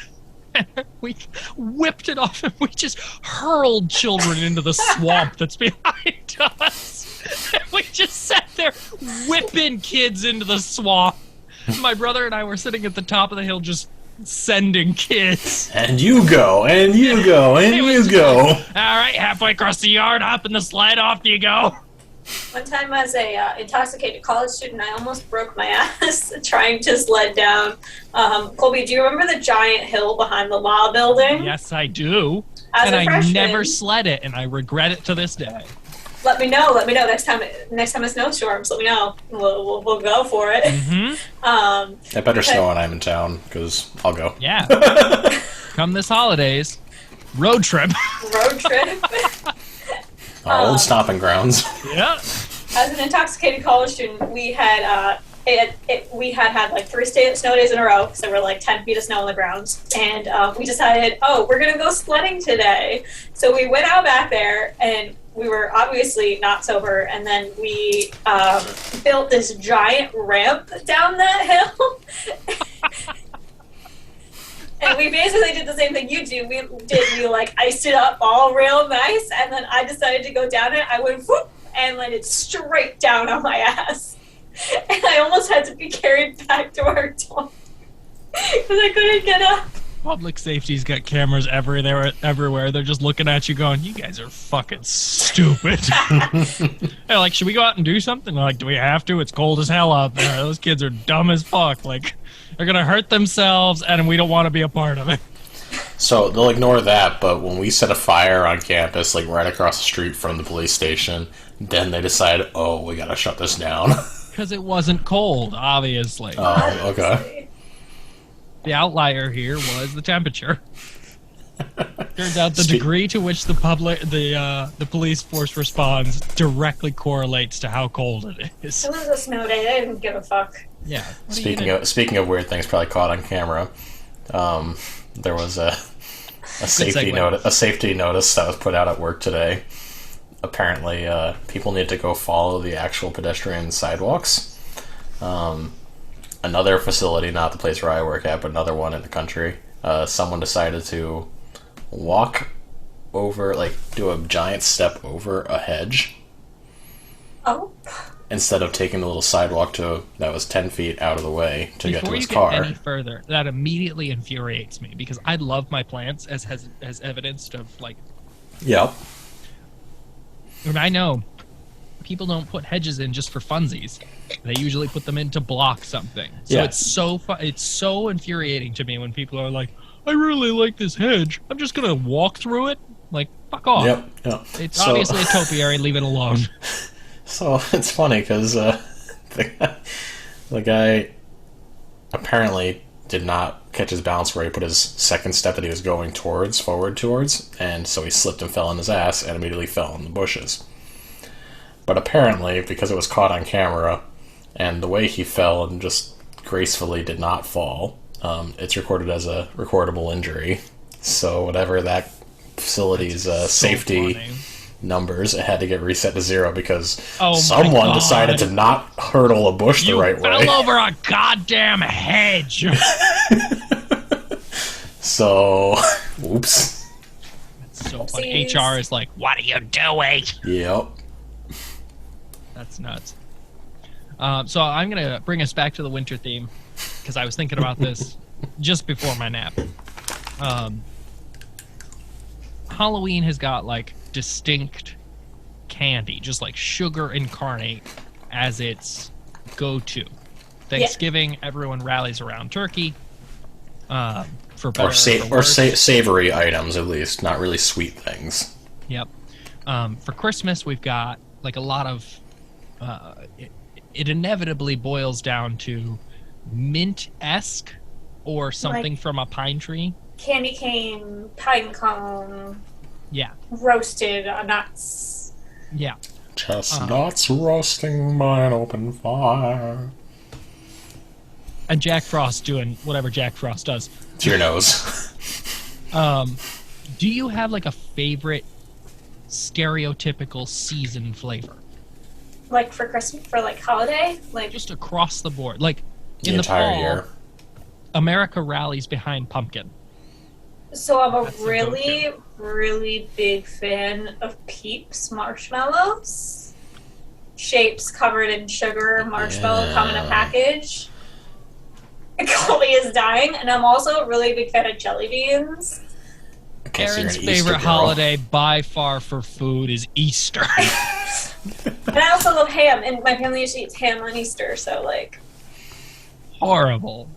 Speaker 2: And we whipped it off, and we just hurled children into the swamp that's behind us. And we just sat there whipping kids into the swamp. My brother and I were sitting at the top of the hill just sending kids.
Speaker 1: And you go, and you go, and
Speaker 2: It
Speaker 1: you
Speaker 2: was
Speaker 1: go.
Speaker 2: All right, halfway across the yard, hop in the sled, off you go.
Speaker 3: One time as a intoxicated college student, I almost broke my ass trying to sled down. Colby, do you remember the giant hill behind the law building?
Speaker 2: Yes, I do.
Speaker 3: As
Speaker 2: And
Speaker 3: a
Speaker 2: I
Speaker 3: freshman,
Speaker 2: never sled it, and I regret it to this day.
Speaker 3: Let me know next time it snowstorms. Let me know. We'll go for it.
Speaker 2: Mm-hmm.
Speaker 1: It better snow when I'm in town, because I'll go.
Speaker 2: Yeah. Come this holidays, road trip.
Speaker 3: Road trip.
Speaker 1: Our old stomping grounds.
Speaker 2: Yeah.
Speaker 3: As an intoxicated college student, we had had like 3 snow days in a row, so we're like 10 feet of snow on the ground, and we decided, we're gonna go sledding today. So we went out back there, and we were obviously not sober, and then we built this giant ramp down that hill. And we basically did the same thing you do. We like iced it up all real nice, and then I decided to go down it. I went whoop and landed straight down on my ass. And I almost had to be carried back to our dorm because I couldn't get up.
Speaker 2: Public safety's got cameras everywhere. They're just looking at you going, you guys are fucking stupid. They're like, should we go out and do something? They're like, do we have to? It's cold as hell out there. Those kids are dumb as fuck. Like, they're going to hurt themselves, and we don't want to be a part of it.
Speaker 1: So they'll ignore that, but when we set a fire on campus, like right across the street from the police station, then they decide, we gotta shut this down.
Speaker 2: Because it wasn't cold, obviously.
Speaker 1: Oh, okay.
Speaker 2: The outlier here was the temperature. Turns out the degree to which the police force responds directly correlates to how cold it is.
Speaker 3: It was a snow day. They didn't give a fuck.
Speaker 2: Yeah.
Speaker 1: Speaking of weird things probably caught on camera, there was a safety notice that was put out at work today. Apparently, people need to go follow the actual pedestrian sidewalks. Another facility, not the place where I work at, but another one in the country, someone decided to walk over, like, do a giant step over a hedge.
Speaker 3: Oh.
Speaker 1: Instead of taking the little sidewalk that was 10 feet out of the way to get to his
Speaker 2: Before
Speaker 1: car.
Speaker 2: you get any further, that immediately infuriates me, because I love my plants, as evidenced of, like...
Speaker 1: Yep.
Speaker 2: And I know people don't put hedges in just for funsies. They usually put them in to block something. So
Speaker 1: yeah.
Speaker 2: It's so infuriating to me when people are like, I really like this hedge. I'm just going to walk through it. Like, fuck off.
Speaker 1: Yep.
Speaker 2: It's obviously a topiary. Leave it alone.
Speaker 1: So it's funny because the guy apparently did not catch his balance where he put his second step that he was going forward towards, and so he slipped and fell on his ass and immediately fell in the bushes. But apparently, because it was caught on camera, and the way he fell and just gracefully did not fall, it's recorded as a recordable injury. So whatever that facility's safety funny. Numbers, it had to get reset to 0 because someone decided to not hurdle a bush the right way.
Speaker 2: You fell over a goddamn hedge!
Speaker 1: So, oops.
Speaker 2: That's so funny. HR is like, what are you doing?
Speaker 1: Yep.
Speaker 2: That's nuts. So I'm going to bring us back to the winter theme, because I was thinking about this just before my nap. Halloween has got, like, distinct candy, just like sugar incarnate as its go-to. Thanksgiving, everyone rallies around turkey. For better
Speaker 1: or savory items, at least, not really sweet things.
Speaker 2: Yep. For Christmas, we've got like a lot of. It inevitably boils down to mint-esque or something like from a pine tree.
Speaker 3: Candy cane, pine cone.
Speaker 2: Yeah.
Speaker 3: Roasted nuts.
Speaker 2: Yeah.
Speaker 1: Chestnuts roasting by an open fire.
Speaker 2: And Jack Frost doing whatever Jack Frost does.
Speaker 1: To your nose.
Speaker 2: Do you have like a favorite stereotypical season flavor?
Speaker 3: Like for Christmas, for like holiday? Like
Speaker 2: just across the board. Like in
Speaker 1: the entire
Speaker 2: fall,
Speaker 1: year.
Speaker 2: America rallies behind pumpkin.
Speaker 3: So I'm a really big fan of Peeps marshmallows. Shapes covered in sugar, marshmallow come in a package. Colby is dying, and I'm also a really big fan of jelly beans.
Speaker 2: Erin's favorite holiday by far for food is Easter.
Speaker 3: And I also love ham, and my family usually eats ham on Easter, so like...
Speaker 2: Horrible.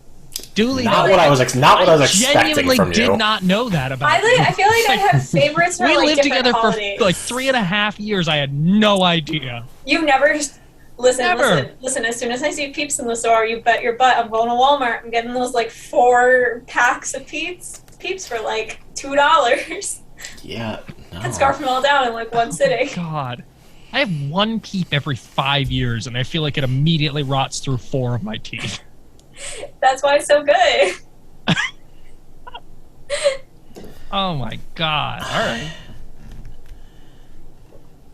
Speaker 2: Duly
Speaker 1: Not
Speaker 2: noted.
Speaker 1: what I was expecting
Speaker 2: genuinely
Speaker 1: from you.
Speaker 2: did not know that about you.
Speaker 3: I feel like I have favorites for
Speaker 2: We
Speaker 3: like
Speaker 2: lived
Speaker 3: different
Speaker 2: together
Speaker 3: holidays.
Speaker 2: for like 3.5 years. I had no idea.
Speaker 3: You never just listen.
Speaker 2: Never.
Speaker 3: Listen. As soon as I see Peeps in the store, you bet your butt I'm going to Walmart. I'm getting those like 4 packs of Peeps for like $2.
Speaker 1: Yeah, no.
Speaker 3: And scarf them all down in like one sitting.
Speaker 2: God. I have one Peep every 5 years, and I feel like it immediately rots through 4 of my teeth.
Speaker 3: That's why it's so good.
Speaker 2: Oh my God. All right.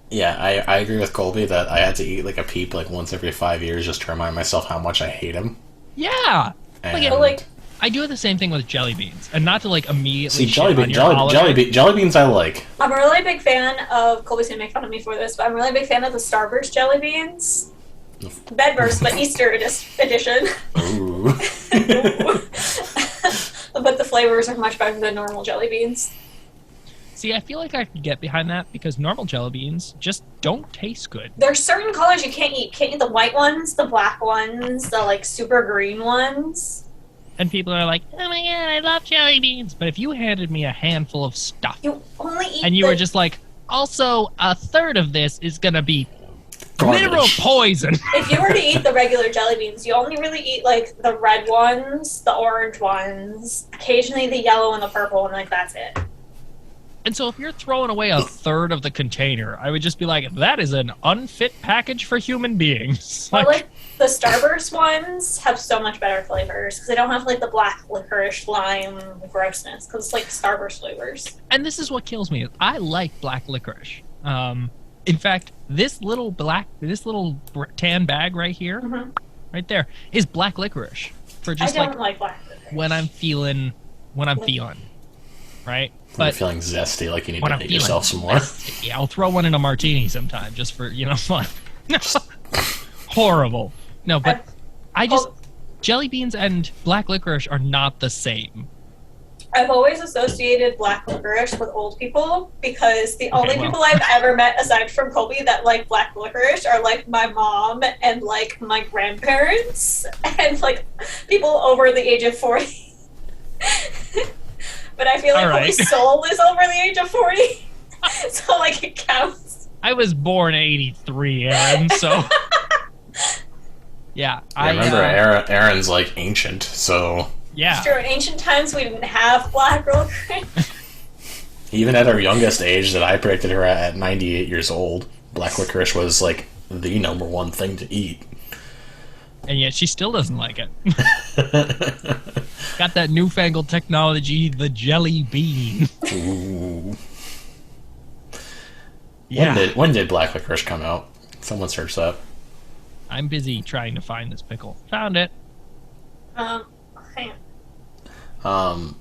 Speaker 1: Yeah, I agree with Colby that I had to eat like a Peep like once every 5 years just to remind myself how much I hate him.
Speaker 2: Yeah.
Speaker 1: And
Speaker 2: I do the same thing with jelly beans, and not to like immediately
Speaker 1: see,
Speaker 2: jelly
Speaker 1: jelly beans I like.
Speaker 3: I'm a really big fan of, Colby's gonna make fun of me for this, but I'm a really big fan of the Starburst jelly beans. Bedburst, but Easter edition.
Speaker 1: Ooh.
Speaker 3: But the flavors are much better than normal jelly beans.
Speaker 2: See, I feel like I could get behind that because normal jelly beans just don't taste good.
Speaker 3: There's certain colors you can't eat. You can't eat the white ones, the black ones, the like super green ones.
Speaker 2: And people are like, oh my God, I love jelly beans. But if you handed me a handful of stuff
Speaker 3: You only eat
Speaker 2: and you were just like, also a third of this is going to be
Speaker 1: Garbage.
Speaker 2: mineral poison.
Speaker 3: If you were to eat the regular jelly beans, you only really eat like the red ones, the orange ones, occasionally the yellow and the purple, and like that's it.
Speaker 2: And so if you're throwing away a third of the container, I would just be like, that is an unfit package for human beings.
Speaker 3: But like the Starburst ones have so much better flavors because they don't have like the black licorice lime grossness because it's like Starburst flavors.
Speaker 2: And this is what kills me. I like black licorice. In fact, this little tan bag right here, right there, is black licorice for just
Speaker 3: I don't like black licorice.
Speaker 2: when I'm feeling, right?
Speaker 1: But feeling zesty, like you need
Speaker 2: when
Speaker 1: to
Speaker 2: I'm
Speaker 1: hate
Speaker 2: feeling
Speaker 1: yourself some more.
Speaker 2: Yeah, I'll throw one in a martini sometime just for fun. Horrible. No, but jelly beans and black licorice are not the same.
Speaker 3: I've always associated black licorice with old people because the only people I've ever met aside from Colby that like black licorice are like my mom and like my grandparents and like people over the age of 40. But I feel like Colby's soul is over the age of 40. So like it counts.
Speaker 2: I was born 83, Erin, so yeah.
Speaker 1: I remember Erin's like ancient, so
Speaker 2: yeah.
Speaker 3: It's true. In ancient times, we didn't have black licorice.
Speaker 1: Even at her youngest age, that I predicted her at 98 years old, black licorice was like the #1 thing to eat.
Speaker 2: And yet she still doesn't like it. Got that newfangled technology, the jelly bean.
Speaker 1: Ooh.
Speaker 2: Yeah.
Speaker 1: When did black licorice come out? Someone search that.
Speaker 2: I'm busy trying to find this pickle. Found it.
Speaker 3: Hang
Speaker 1: on.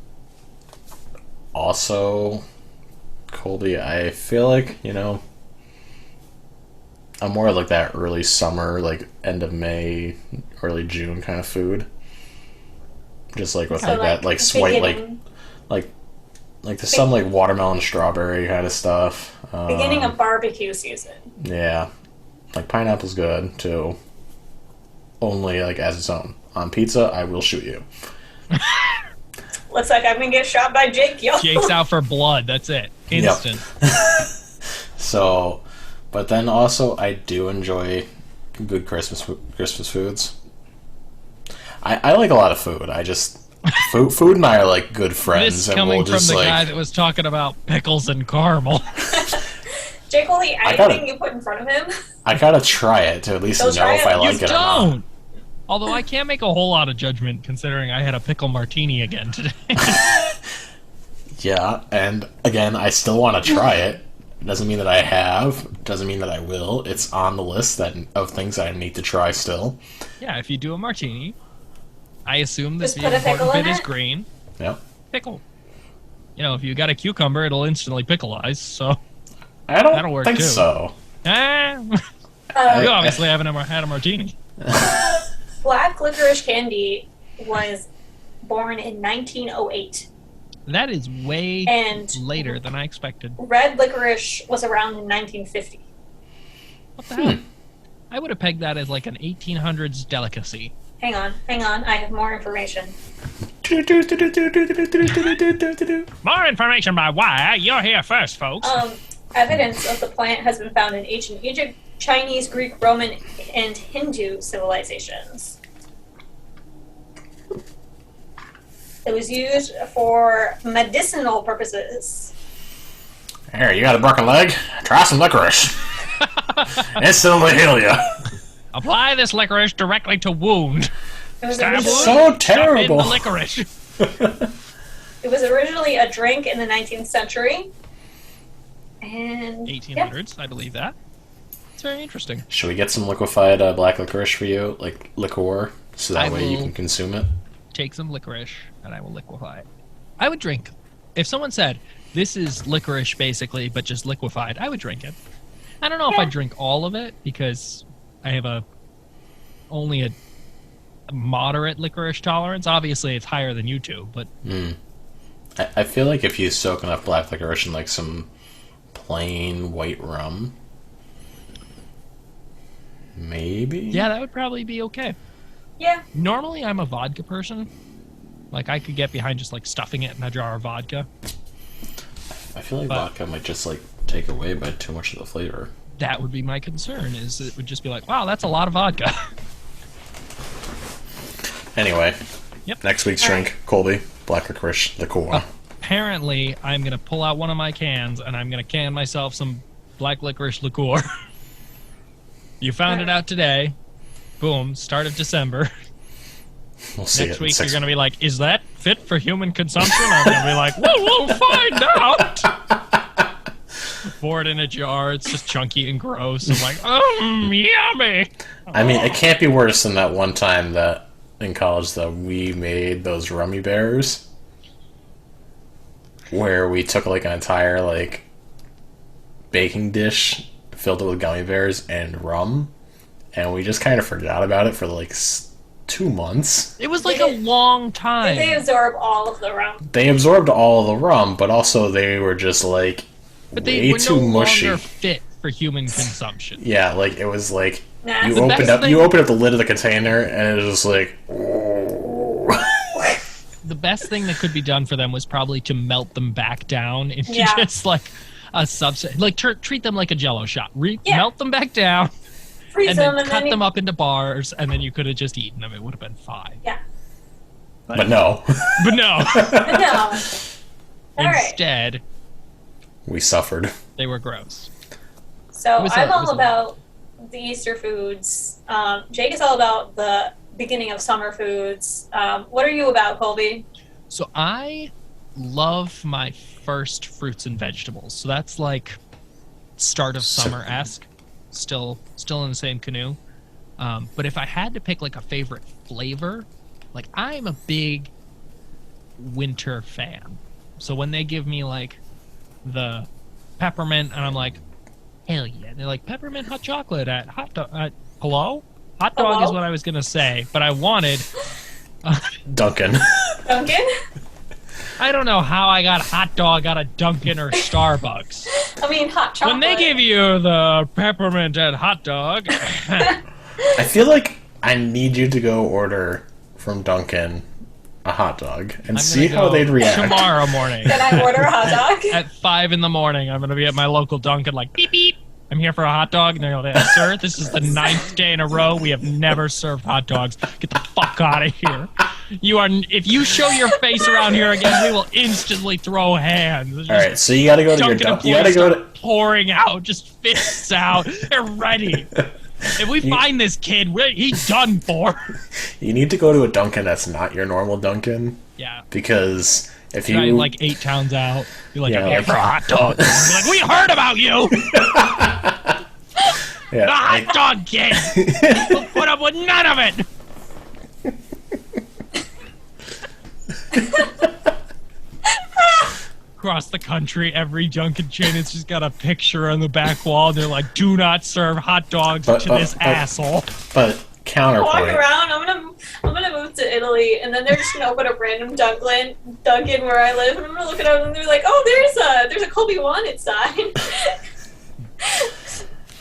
Speaker 1: Also, Colby, I feel like, I'm more like that early summer, like end of May, early June kind of food. Just like with that, like sweet, like some like watermelon, strawberry kind of stuff.
Speaker 3: Beginning of barbecue season.
Speaker 1: Yeah, like pineapple's good too. Only like as its own. On pizza, I will shoot you.
Speaker 3: Looks like I'm gonna get shot by Jake, yo.
Speaker 2: Jake's out for blood. That's it. Instant.
Speaker 1: Yep. So, but then also I do enjoy good Christmas foods. I like a lot of food. I just food and I are like good friends.
Speaker 2: This coming
Speaker 1: and we'll just
Speaker 2: from the guy that was talking about pickles and caramel.
Speaker 3: Jake will eat anything you put in front of him.
Speaker 1: I gotta try it to at least know if I like it or not.
Speaker 2: Although I can't make a whole lot of judgment considering I had a pickle martini again today.
Speaker 1: Yeah, and again, I still want to try it. Doesn't mean that I have. Doesn't mean that I will. It's on the list of things that I need to try still.
Speaker 2: Yeah, if you do a martini, I assume that
Speaker 3: Just
Speaker 2: the
Speaker 3: put a
Speaker 2: important
Speaker 3: pickle in
Speaker 2: bit is
Speaker 3: it?
Speaker 2: green.
Speaker 1: Yep.
Speaker 2: Pickle. If you got a cucumber, it'll instantly pickleize, so
Speaker 1: I don't
Speaker 2: that'll work
Speaker 1: think
Speaker 2: too.
Speaker 1: so.
Speaker 2: You obviously haven't ever had a martini.
Speaker 3: Black licorice candy was born in 1908.
Speaker 2: That is way later than I expected.
Speaker 3: Red licorice was around in 1950.
Speaker 2: What the hell? I would have pegged that as like an 1800s delicacy.
Speaker 3: Hang on. I have more information.
Speaker 2: More information by why you're here first, folks.
Speaker 3: Evidence of the plant has been found in ancient Egypt, Chinese, Greek, Roman, and Hindu civilizations. It was used for medicinal purposes.
Speaker 1: Here, you got a broken leg? Try some licorice. Instantly heal you.
Speaker 2: Apply this licorice directly to wound.
Speaker 3: It was
Speaker 2: Stab
Speaker 3: originally,
Speaker 1: So terrible.
Speaker 2: Stuff in the licorice.
Speaker 3: it was originally a drink in the 19th century. And
Speaker 2: 1800s, I believe that. It's very interesting.
Speaker 1: Should we get some liquefied black licorice for you, like liqueur, so that way you can consume it?
Speaker 2: Take some licorice, and I will liquefy it. I would drink. If someone said, this is licorice basically, but just liquefied, I would drink it. I don't know if I'd drink all of it, because I have only a moderate licorice tolerance. Obviously, it's higher than you two, but...
Speaker 1: I feel like if you soak enough black licorice in like some plain white rum, maybe?
Speaker 2: Yeah, that would probably be okay.
Speaker 3: Yeah.
Speaker 2: Normally, I'm a vodka person. Like, I could get behind just, like, stuffing it in a jar of vodka.
Speaker 1: I feel like vodka might just, like, take away by too much of the flavor.
Speaker 2: That would be my concern, is it would just be like, wow, that's a lot of vodka.
Speaker 1: Anyway,
Speaker 2: Yep.
Speaker 1: Next week's drink, Colby, black licorice liqueur.
Speaker 2: Apparently, I'm going to pull out one of my cans, and I'm going to can myself some black licorice liqueur. You found it out today. Boom, start of December.
Speaker 1: We'll see.
Speaker 2: Next week, you're going to be like, is that fit for human consumption? I'm going to be like, we'll find out. Pour it in a jar. It's just chunky and gross. I'm like, yummy.
Speaker 1: I mean, it can't be worse than that one time that in college that we made those rummy bears, where we took like an entire like baking dish, filled it with gummy bears and rum, and we just kind of forgot about it for like 2 months.
Speaker 2: It was like a long time.
Speaker 3: They absorb all of the rum.
Speaker 1: They absorbed all of the rum, but also they were just like
Speaker 2: But they
Speaker 1: way
Speaker 2: were
Speaker 1: too
Speaker 2: no
Speaker 1: mushy.
Speaker 2: longer fit for human consumption.
Speaker 1: Yeah, like it was like
Speaker 3: Nah.
Speaker 1: you
Speaker 2: The
Speaker 1: opened
Speaker 2: best
Speaker 1: up
Speaker 2: thing-
Speaker 1: you opened up the lid of the container and it was just like
Speaker 2: The best thing that could be done for them was probably to melt them back down into
Speaker 3: Yeah.
Speaker 2: just like a subset. Like treat them like a Jello shot.
Speaker 3: Yeah.
Speaker 2: Melt them back down,
Speaker 3: Freeze
Speaker 2: and
Speaker 3: them
Speaker 2: then
Speaker 3: and
Speaker 2: cut
Speaker 3: then
Speaker 2: them up into bars, and then you could have just eaten them. It would have been fine.
Speaker 3: Yeah.
Speaker 1: but no.
Speaker 2: But no.
Speaker 3: But no. All right.
Speaker 2: Instead,
Speaker 1: We suffered.
Speaker 2: they were gross.
Speaker 3: So
Speaker 2: It was
Speaker 3: I'm
Speaker 2: it
Speaker 3: all
Speaker 2: was
Speaker 3: about the Easter foods. Jake is all about the beginning of summer foods. What are you about, Colby?
Speaker 2: So I love my first fruits and vegetables. So that's like start of summer-esque. Still in the same canoe. But if I had to pick like a favorite flavor, like I'm a big winter fan. So when they give me like the peppermint, and I'm like, hell yeah. They're like, peppermint hot chocolate at hot dog. Hello? Hot dog
Speaker 3: Hello?
Speaker 2: is what I was going to say, but I wanted...
Speaker 1: Dunkin.
Speaker 3: Dunkin?
Speaker 2: I don't know how I got hot dog out of Dunkin' or Starbucks.
Speaker 3: I mean, hot chocolate.
Speaker 2: When they give you the peppermint and hot dog,
Speaker 1: I feel like I need you to go order from Dunkin' a hot dog and
Speaker 2: I'm
Speaker 1: see
Speaker 2: gonna
Speaker 1: how
Speaker 2: go
Speaker 1: they'd react.
Speaker 2: tomorrow morning
Speaker 3: Can I order a hot dog?
Speaker 2: at 5 in the morning. I'm going to be at my local Dunkin' like, beep, beep. I'm here for a hot dog. And they're like, sir, this is the 9th day in a row we have never served hot dogs. Get the fuck out of here. If you show your face around here again, we will instantly throw hands. There's
Speaker 1: All
Speaker 2: just
Speaker 1: right, so you got to go to your
Speaker 2: Dunkin'
Speaker 1: You got to
Speaker 2: employees
Speaker 1: go
Speaker 2: start
Speaker 1: to
Speaker 2: pouring out, just fists out. They're ready. If we find this kid, he's done for.
Speaker 1: You need to go to a Dunkin' that's not your normal Dunkin',
Speaker 2: Yeah.
Speaker 1: because if
Speaker 2: Try
Speaker 1: you
Speaker 2: like 8 towns out. Be like,
Speaker 1: Yeah,
Speaker 2: I'm here
Speaker 1: like-
Speaker 2: for a hot dog. Be like, we heard about you.
Speaker 1: yeah,
Speaker 2: The hot dog kid. We'll put up with none of it. Across the country, every Dunkin' chain has just got a picture on the back wall. They're like, do not serve hot dogs to this asshole.
Speaker 1: but
Speaker 3: Walk
Speaker 1: counterpoint.
Speaker 3: around. I'm gonna move to Italy, and then they're just gonna open a random Dunkin' where I live, and I'm gonna look it up, and they're like, oh, there's a Colby wanted sign.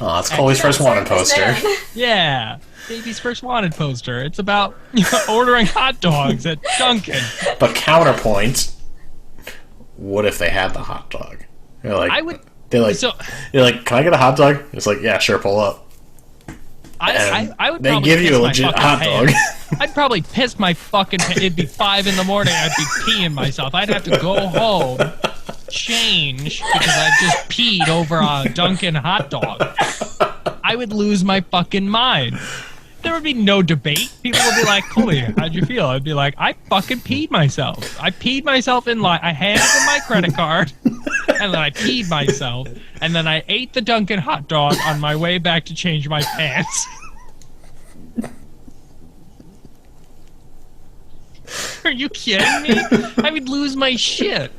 Speaker 1: Oh, it's Colby's first wanted poster.
Speaker 2: Yeah, baby's first wanted poster. It's about ordering hot dogs at Dunkin.
Speaker 1: But counterpoint, what if they had the hot dog? They're like, You're like, can I get a hot dog? It's like, yeah, sure, pull up.
Speaker 2: I would.
Speaker 1: They give you a legit hot dog.
Speaker 2: I'd probably piss my fucking pants. It'd be 5 a.m. I'd be peeing myself. I'd have to go home, change, because I just peed over a Dunkin' hot dog. I would lose my fucking mind. There would be no debate. People would be like, Colby, how'd you feel? I'd be like, I fucking peed myself. I peed myself in line. I handed them my credit card, and then I peed myself, and then I ate the Dunkin' hot dog on my way back to change my pants. Are you kidding me? I would lose my shit.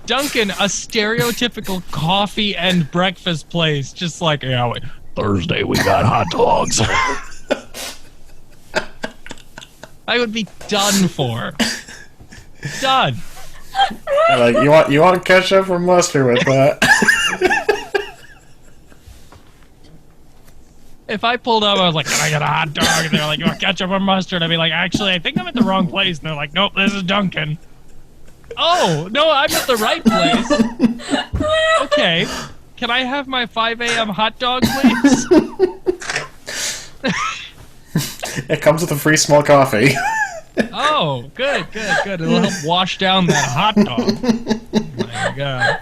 Speaker 2: Dunkin', a stereotypical coffee and breakfast place, just like, yeah, wait, Thursday we got hot dogs. I would be done for. Done.
Speaker 1: Like, you want ketchup or mustard with that?
Speaker 2: If I pulled up, I was like, can I get a hot dog? And they're like, you want ketchup or mustard? I'd be like, actually, I think I'm at the wrong place. And they're like, nope, this is Dunkin'. Oh, no, I'm at the right place. Okay. Can I have my 5 a.m. hot dog, please?
Speaker 1: It comes with a free small coffee.
Speaker 2: Oh, good. It'll help wash down that hot dog. Oh, my God.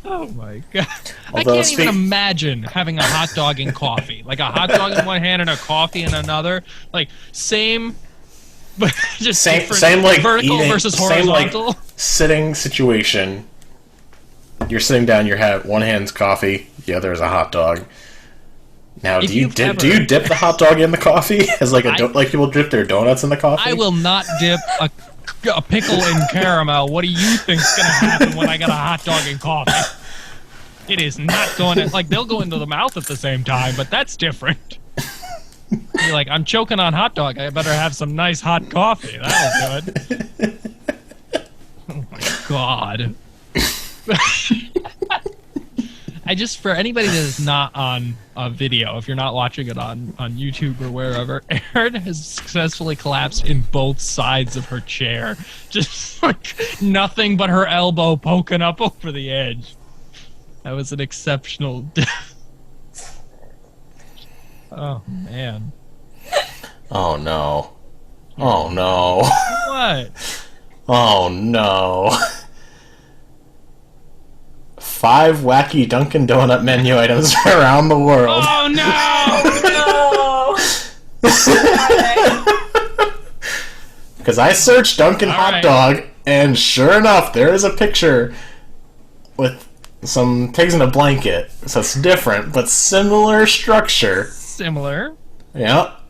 Speaker 2: Oh, my God. I can't even imagine having a hot dog and coffee. Like a hot dog in one hand and a coffee in another. Like, same, but just
Speaker 1: same like
Speaker 2: vertical
Speaker 1: eating,
Speaker 2: versus horizontal.
Speaker 1: Same, like, sitting situation. You're sitting down, one hand's coffee, the other is a hot dog. Now, do you dip the hot dog in the coffee? As like like people dip their donuts in the coffee?
Speaker 2: I will not dip a pickle in caramel. What do you think's gonna happen when I get a hot dog and coffee? It is not going to, like, they'll go into the mouth at the same time, but that's different. You're like, I'm choking on hot dog. I better have some nice hot coffee. That'll do it. Oh my God. For anybody that is not on a video, if you're not watching it on YouTube or wherever, Erin has successfully collapsed in both sides of her chair. Just like nothing but her elbow poking up over the edge. That was an exceptional death. Oh, man.
Speaker 1: Oh, no. Oh, no.
Speaker 2: What?
Speaker 1: Oh, no. 5 wacky Dunkin' Donut menu items around the world.
Speaker 2: Oh, no!
Speaker 3: No!
Speaker 1: Because I searched Dunkin' hot dog, and sure enough, there is a picture with some pigs in a blanket. So it's different, but similar structure.
Speaker 2: Similar.
Speaker 1: Yep.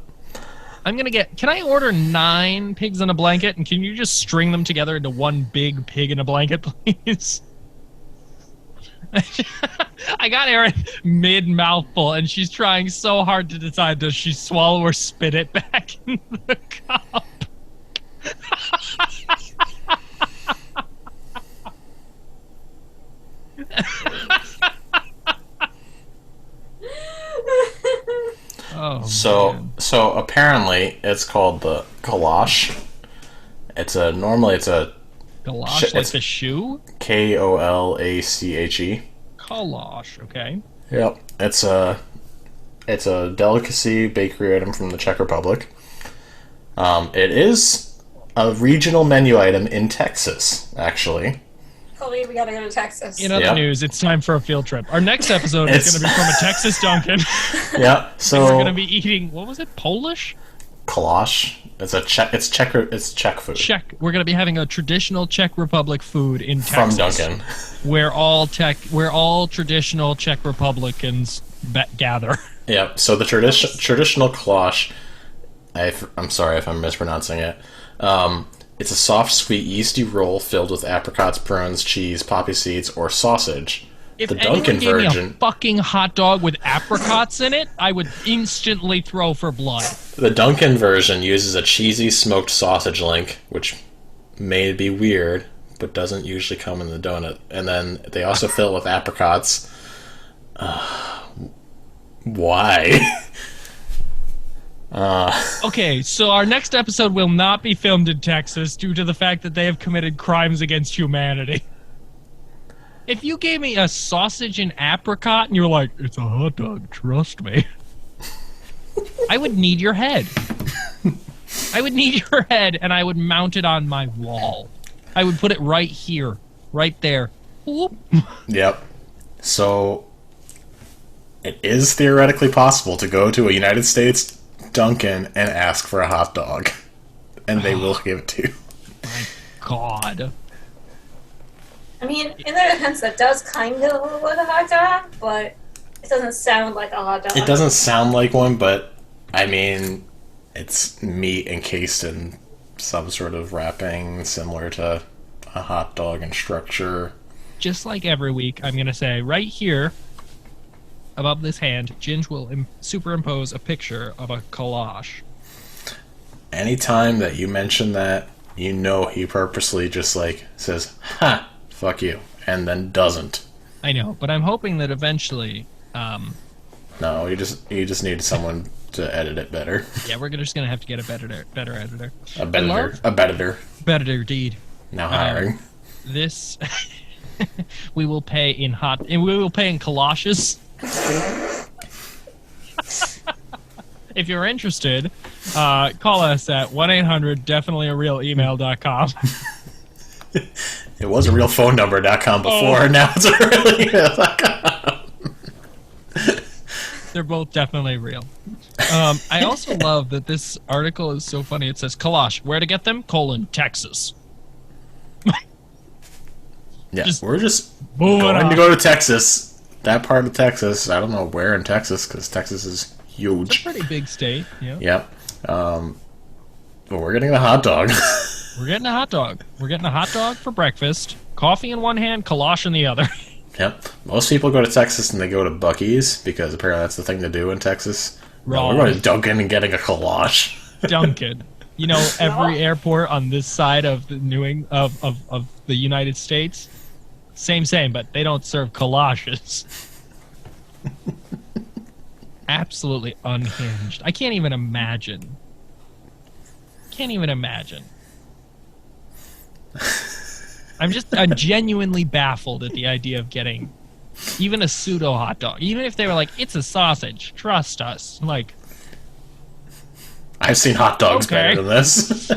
Speaker 2: I'm gonna can I order 9 pigs in a blanket, and can you just string them together into one big pig in a blanket, please? I got Erin mid-mouthful, and she's trying so hard to decide, does she swallow or spit it back in the cup? Oh,
Speaker 1: so apparently it's called the Kolache. Normally it's a
Speaker 2: Kolache, like the shoe?
Speaker 1: Kolache.
Speaker 2: Kolache, okay.
Speaker 1: Yep. It's a delicacy bakery item from the Czech Republic. It is a regional menu item in Texas, actually.
Speaker 3: Colby, we gotta go to Texas.
Speaker 2: In other news, it's time for a field trip. Our next episode is going to be from a Texas Dunkin'.
Speaker 1: Yeah, so
Speaker 2: we're going to be eating, what was it, Polish?
Speaker 1: Kolache. It's Czech food.
Speaker 2: Czech. We're going to be having a traditional Czech Republic food in Texas.
Speaker 1: From Dunkin'.
Speaker 2: Where all traditional Czech Republicans gather.
Speaker 1: Yep. So the traditional Kolache, I'm sorry if I'm mispronouncing it. It's a soft, sweet, yeasty roll filled with apricots, prunes, cheese, poppy seeds, or sausage.
Speaker 2: If
Speaker 1: the Dunkin'
Speaker 2: anyone gave
Speaker 1: version,
Speaker 2: me a fucking hot dog with apricots in it, I would instantly throw for blood.
Speaker 1: The Dunkin' version uses a cheesy smoked sausage link, which may be weird, but doesn't usually come in the donut. And then they also fill it with apricots. Why?
Speaker 2: Okay, so our next episode will not be filmed in Texas due to the fact that they have committed crimes against humanity. If you gave me a sausage and apricot and you were like, it's a hot dog, trust me, I would need your head. I would need your head and I would mount it on my wall. I would put it right here, right there. Whoop.
Speaker 1: Yep. So, it is theoretically possible to go to a United States Dunkin' and ask for a hot dog. And they will give it to you.
Speaker 2: My God.
Speaker 3: I mean, in their defense, that does kind of look like a hot dog, but it doesn't sound like a hot dog.
Speaker 1: It doesn't sound like one, but, I mean, it's meat encased in some sort of wrapping similar to a hot dog in structure.
Speaker 2: Just like every week, I'm going to say right here, above this hand, Ginge will superimpose a picture of a collage.
Speaker 1: Anytime that you mention that, you know he purposely just, like, says, ha, fuck you, and then doesn't.
Speaker 2: I know, but I'm hoping that eventually...
Speaker 1: No, you just need someone to edit it better.
Speaker 2: Yeah, we're just gonna have to get a better editor.
Speaker 1: A bediter.
Speaker 2: Better deed.
Speaker 1: Now hiring.
Speaker 2: This we will pay in galoshes. If you're interested, call us at 1-800-definitely-a-real-email.com.
Speaker 1: It was a real phone number.com before, now it's a real email.com.
Speaker 2: They're both definitely real. I also love that this article is so funny. It says, Kalash, where to get them? Texas.
Speaker 1: Yeah, we're just
Speaker 2: going
Speaker 1: to go to Texas. That part of Texas. I don't know where in Texas, because Texas is huge.
Speaker 2: It's a pretty big state. Yeah.
Speaker 1: Yep. But we're getting a hot dog.
Speaker 2: We're getting a hot dog. We're getting a hot dog for breakfast. Coffee in one hand, Kalash in the other.
Speaker 1: Yep. Most people go to Texas and they go to Buc-ee's, because apparently that's the thing to do in Texas. No, we're going to Dunkin' and getting a Kalash.
Speaker 2: Dunkin'. You know, every airport on this side of the of the United States, same, but they don't serve Kalashes. Absolutely unhinged. I can't even imagine. I'm genuinely baffled at the idea of getting even a pseudo hot dog. Even if they were like, it's a sausage, trust us. Like,
Speaker 1: I've seen hot dogs better than this.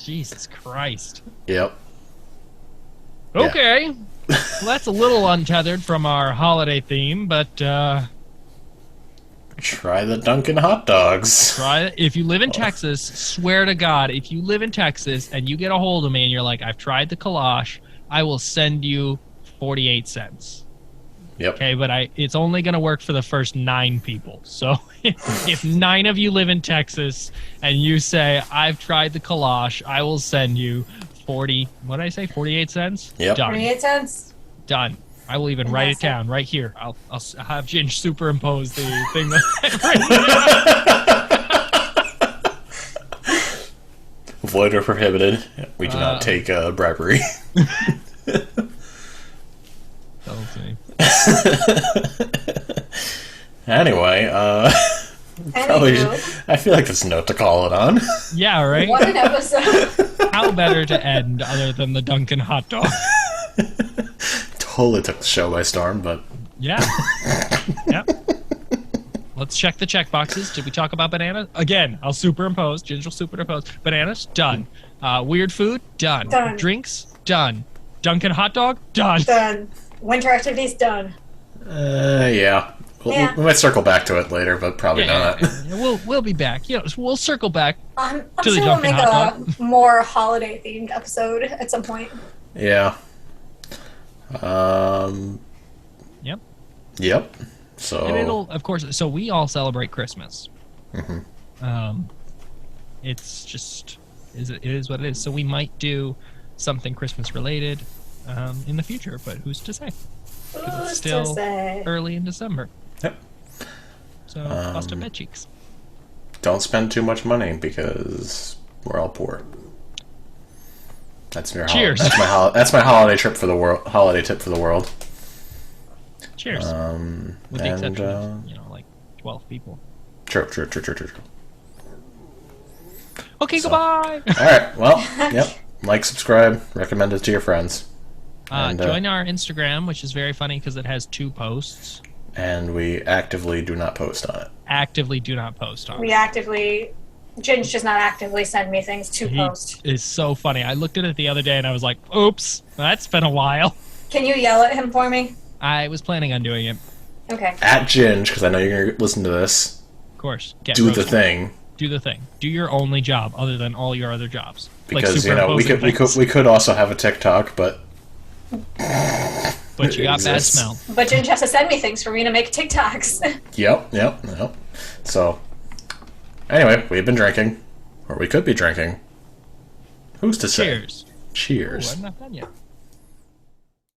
Speaker 2: Jesus Christ.
Speaker 1: Yep.
Speaker 2: Okay. Well, that's a little untethered from our holiday theme, but
Speaker 1: try the Dunkin' hot dogs.
Speaker 2: Try it. If you live in Texas, swear to God, if you live in Texas and you get a hold of me and you're like, I've tried the Kalash, I will send you 48 cents.
Speaker 1: Yep.
Speaker 2: Okay, but it's only going to work for the first 9 people. So if 9 of you live in Texas and you say, I've tried the Kalash, I will send you 48 cents?
Speaker 1: Yep.
Speaker 2: Done.
Speaker 3: 48 cents?
Speaker 2: Done. I will even write it down right here. I'll have Ginge superimpose the thing that
Speaker 1: Void or prohibited. We do not take bribery.
Speaker 2: Okay.
Speaker 1: Anyway, probably I feel like it's a note to call it on.
Speaker 2: Yeah, right?
Speaker 3: What an episode.
Speaker 2: How better to end other than the Dunkin' hot dog?
Speaker 1: Totally took the show by storm, but...
Speaker 2: Yeah. Yep. Let's check the check boxes. Did we talk about bananas? Again, I'll superimpose. Ginger will superimpose. Bananas? Done. Weird food? Done. Drinks? Done. Dunkin' hot dog? Done.
Speaker 3: Done. Winter activities? Done.
Speaker 1: Yeah. We might circle back to it later, but probably not.
Speaker 2: We'll be back. You know, we'll circle back
Speaker 3: I'm
Speaker 2: to the
Speaker 3: sure we'll
Speaker 2: Dunkin'
Speaker 3: make
Speaker 2: hot
Speaker 3: a more holiday-themed episode at some point.
Speaker 1: Yeah.
Speaker 2: Yep.
Speaker 1: So.
Speaker 2: And it'll, of course. So we all celebrate Christmas.
Speaker 1: Mm-hmm.
Speaker 2: It's just it is what it is. So we might do something Christmas related in the future, but who's to say? Because it's still early in December.
Speaker 1: Yep.
Speaker 2: So bust up bed cheeks.
Speaker 1: Don't spend too much money because we're all poor. That's my
Speaker 2: Cheers.
Speaker 1: That's my holiday tip for the world.
Speaker 2: Cheers. With the exception of, like 12 people.
Speaker 1: True.
Speaker 2: Okay, goodbye!
Speaker 1: Alright, well, yep. Like, subscribe, recommend it to your friends.
Speaker 2: Join our Instagram, which is very funny because it has 2 posts.
Speaker 1: And we actively do not post on it.
Speaker 2: Actively do not post on it.
Speaker 3: Ginge does not actively send me things to post.
Speaker 2: It's so funny. I looked at it the other day and I was like, oops, that's been a while.
Speaker 3: Can you yell at him for me?
Speaker 2: I was planning on doing it.
Speaker 3: Okay.
Speaker 1: At Ginge, because I know you're going to listen to this.
Speaker 2: Of course.
Speaker 1: Do the thing.
Speaker 2: Do the thing. Do your only job other than all your other jobs.
Speaker 1: Because, we could also have a TikTok, but...
Speaker 2: But you got bad smell.
Speaker 3: But Ginge has to send me things for me to make TikToks.
Speaker 1: Yep. So, anyway, we've been drinking. Or we could be drinking. Who's to say?
Speaker 2: Cheers.
Speaker 1: Cheers.
Speaker 2: Oh, I'm not done yet.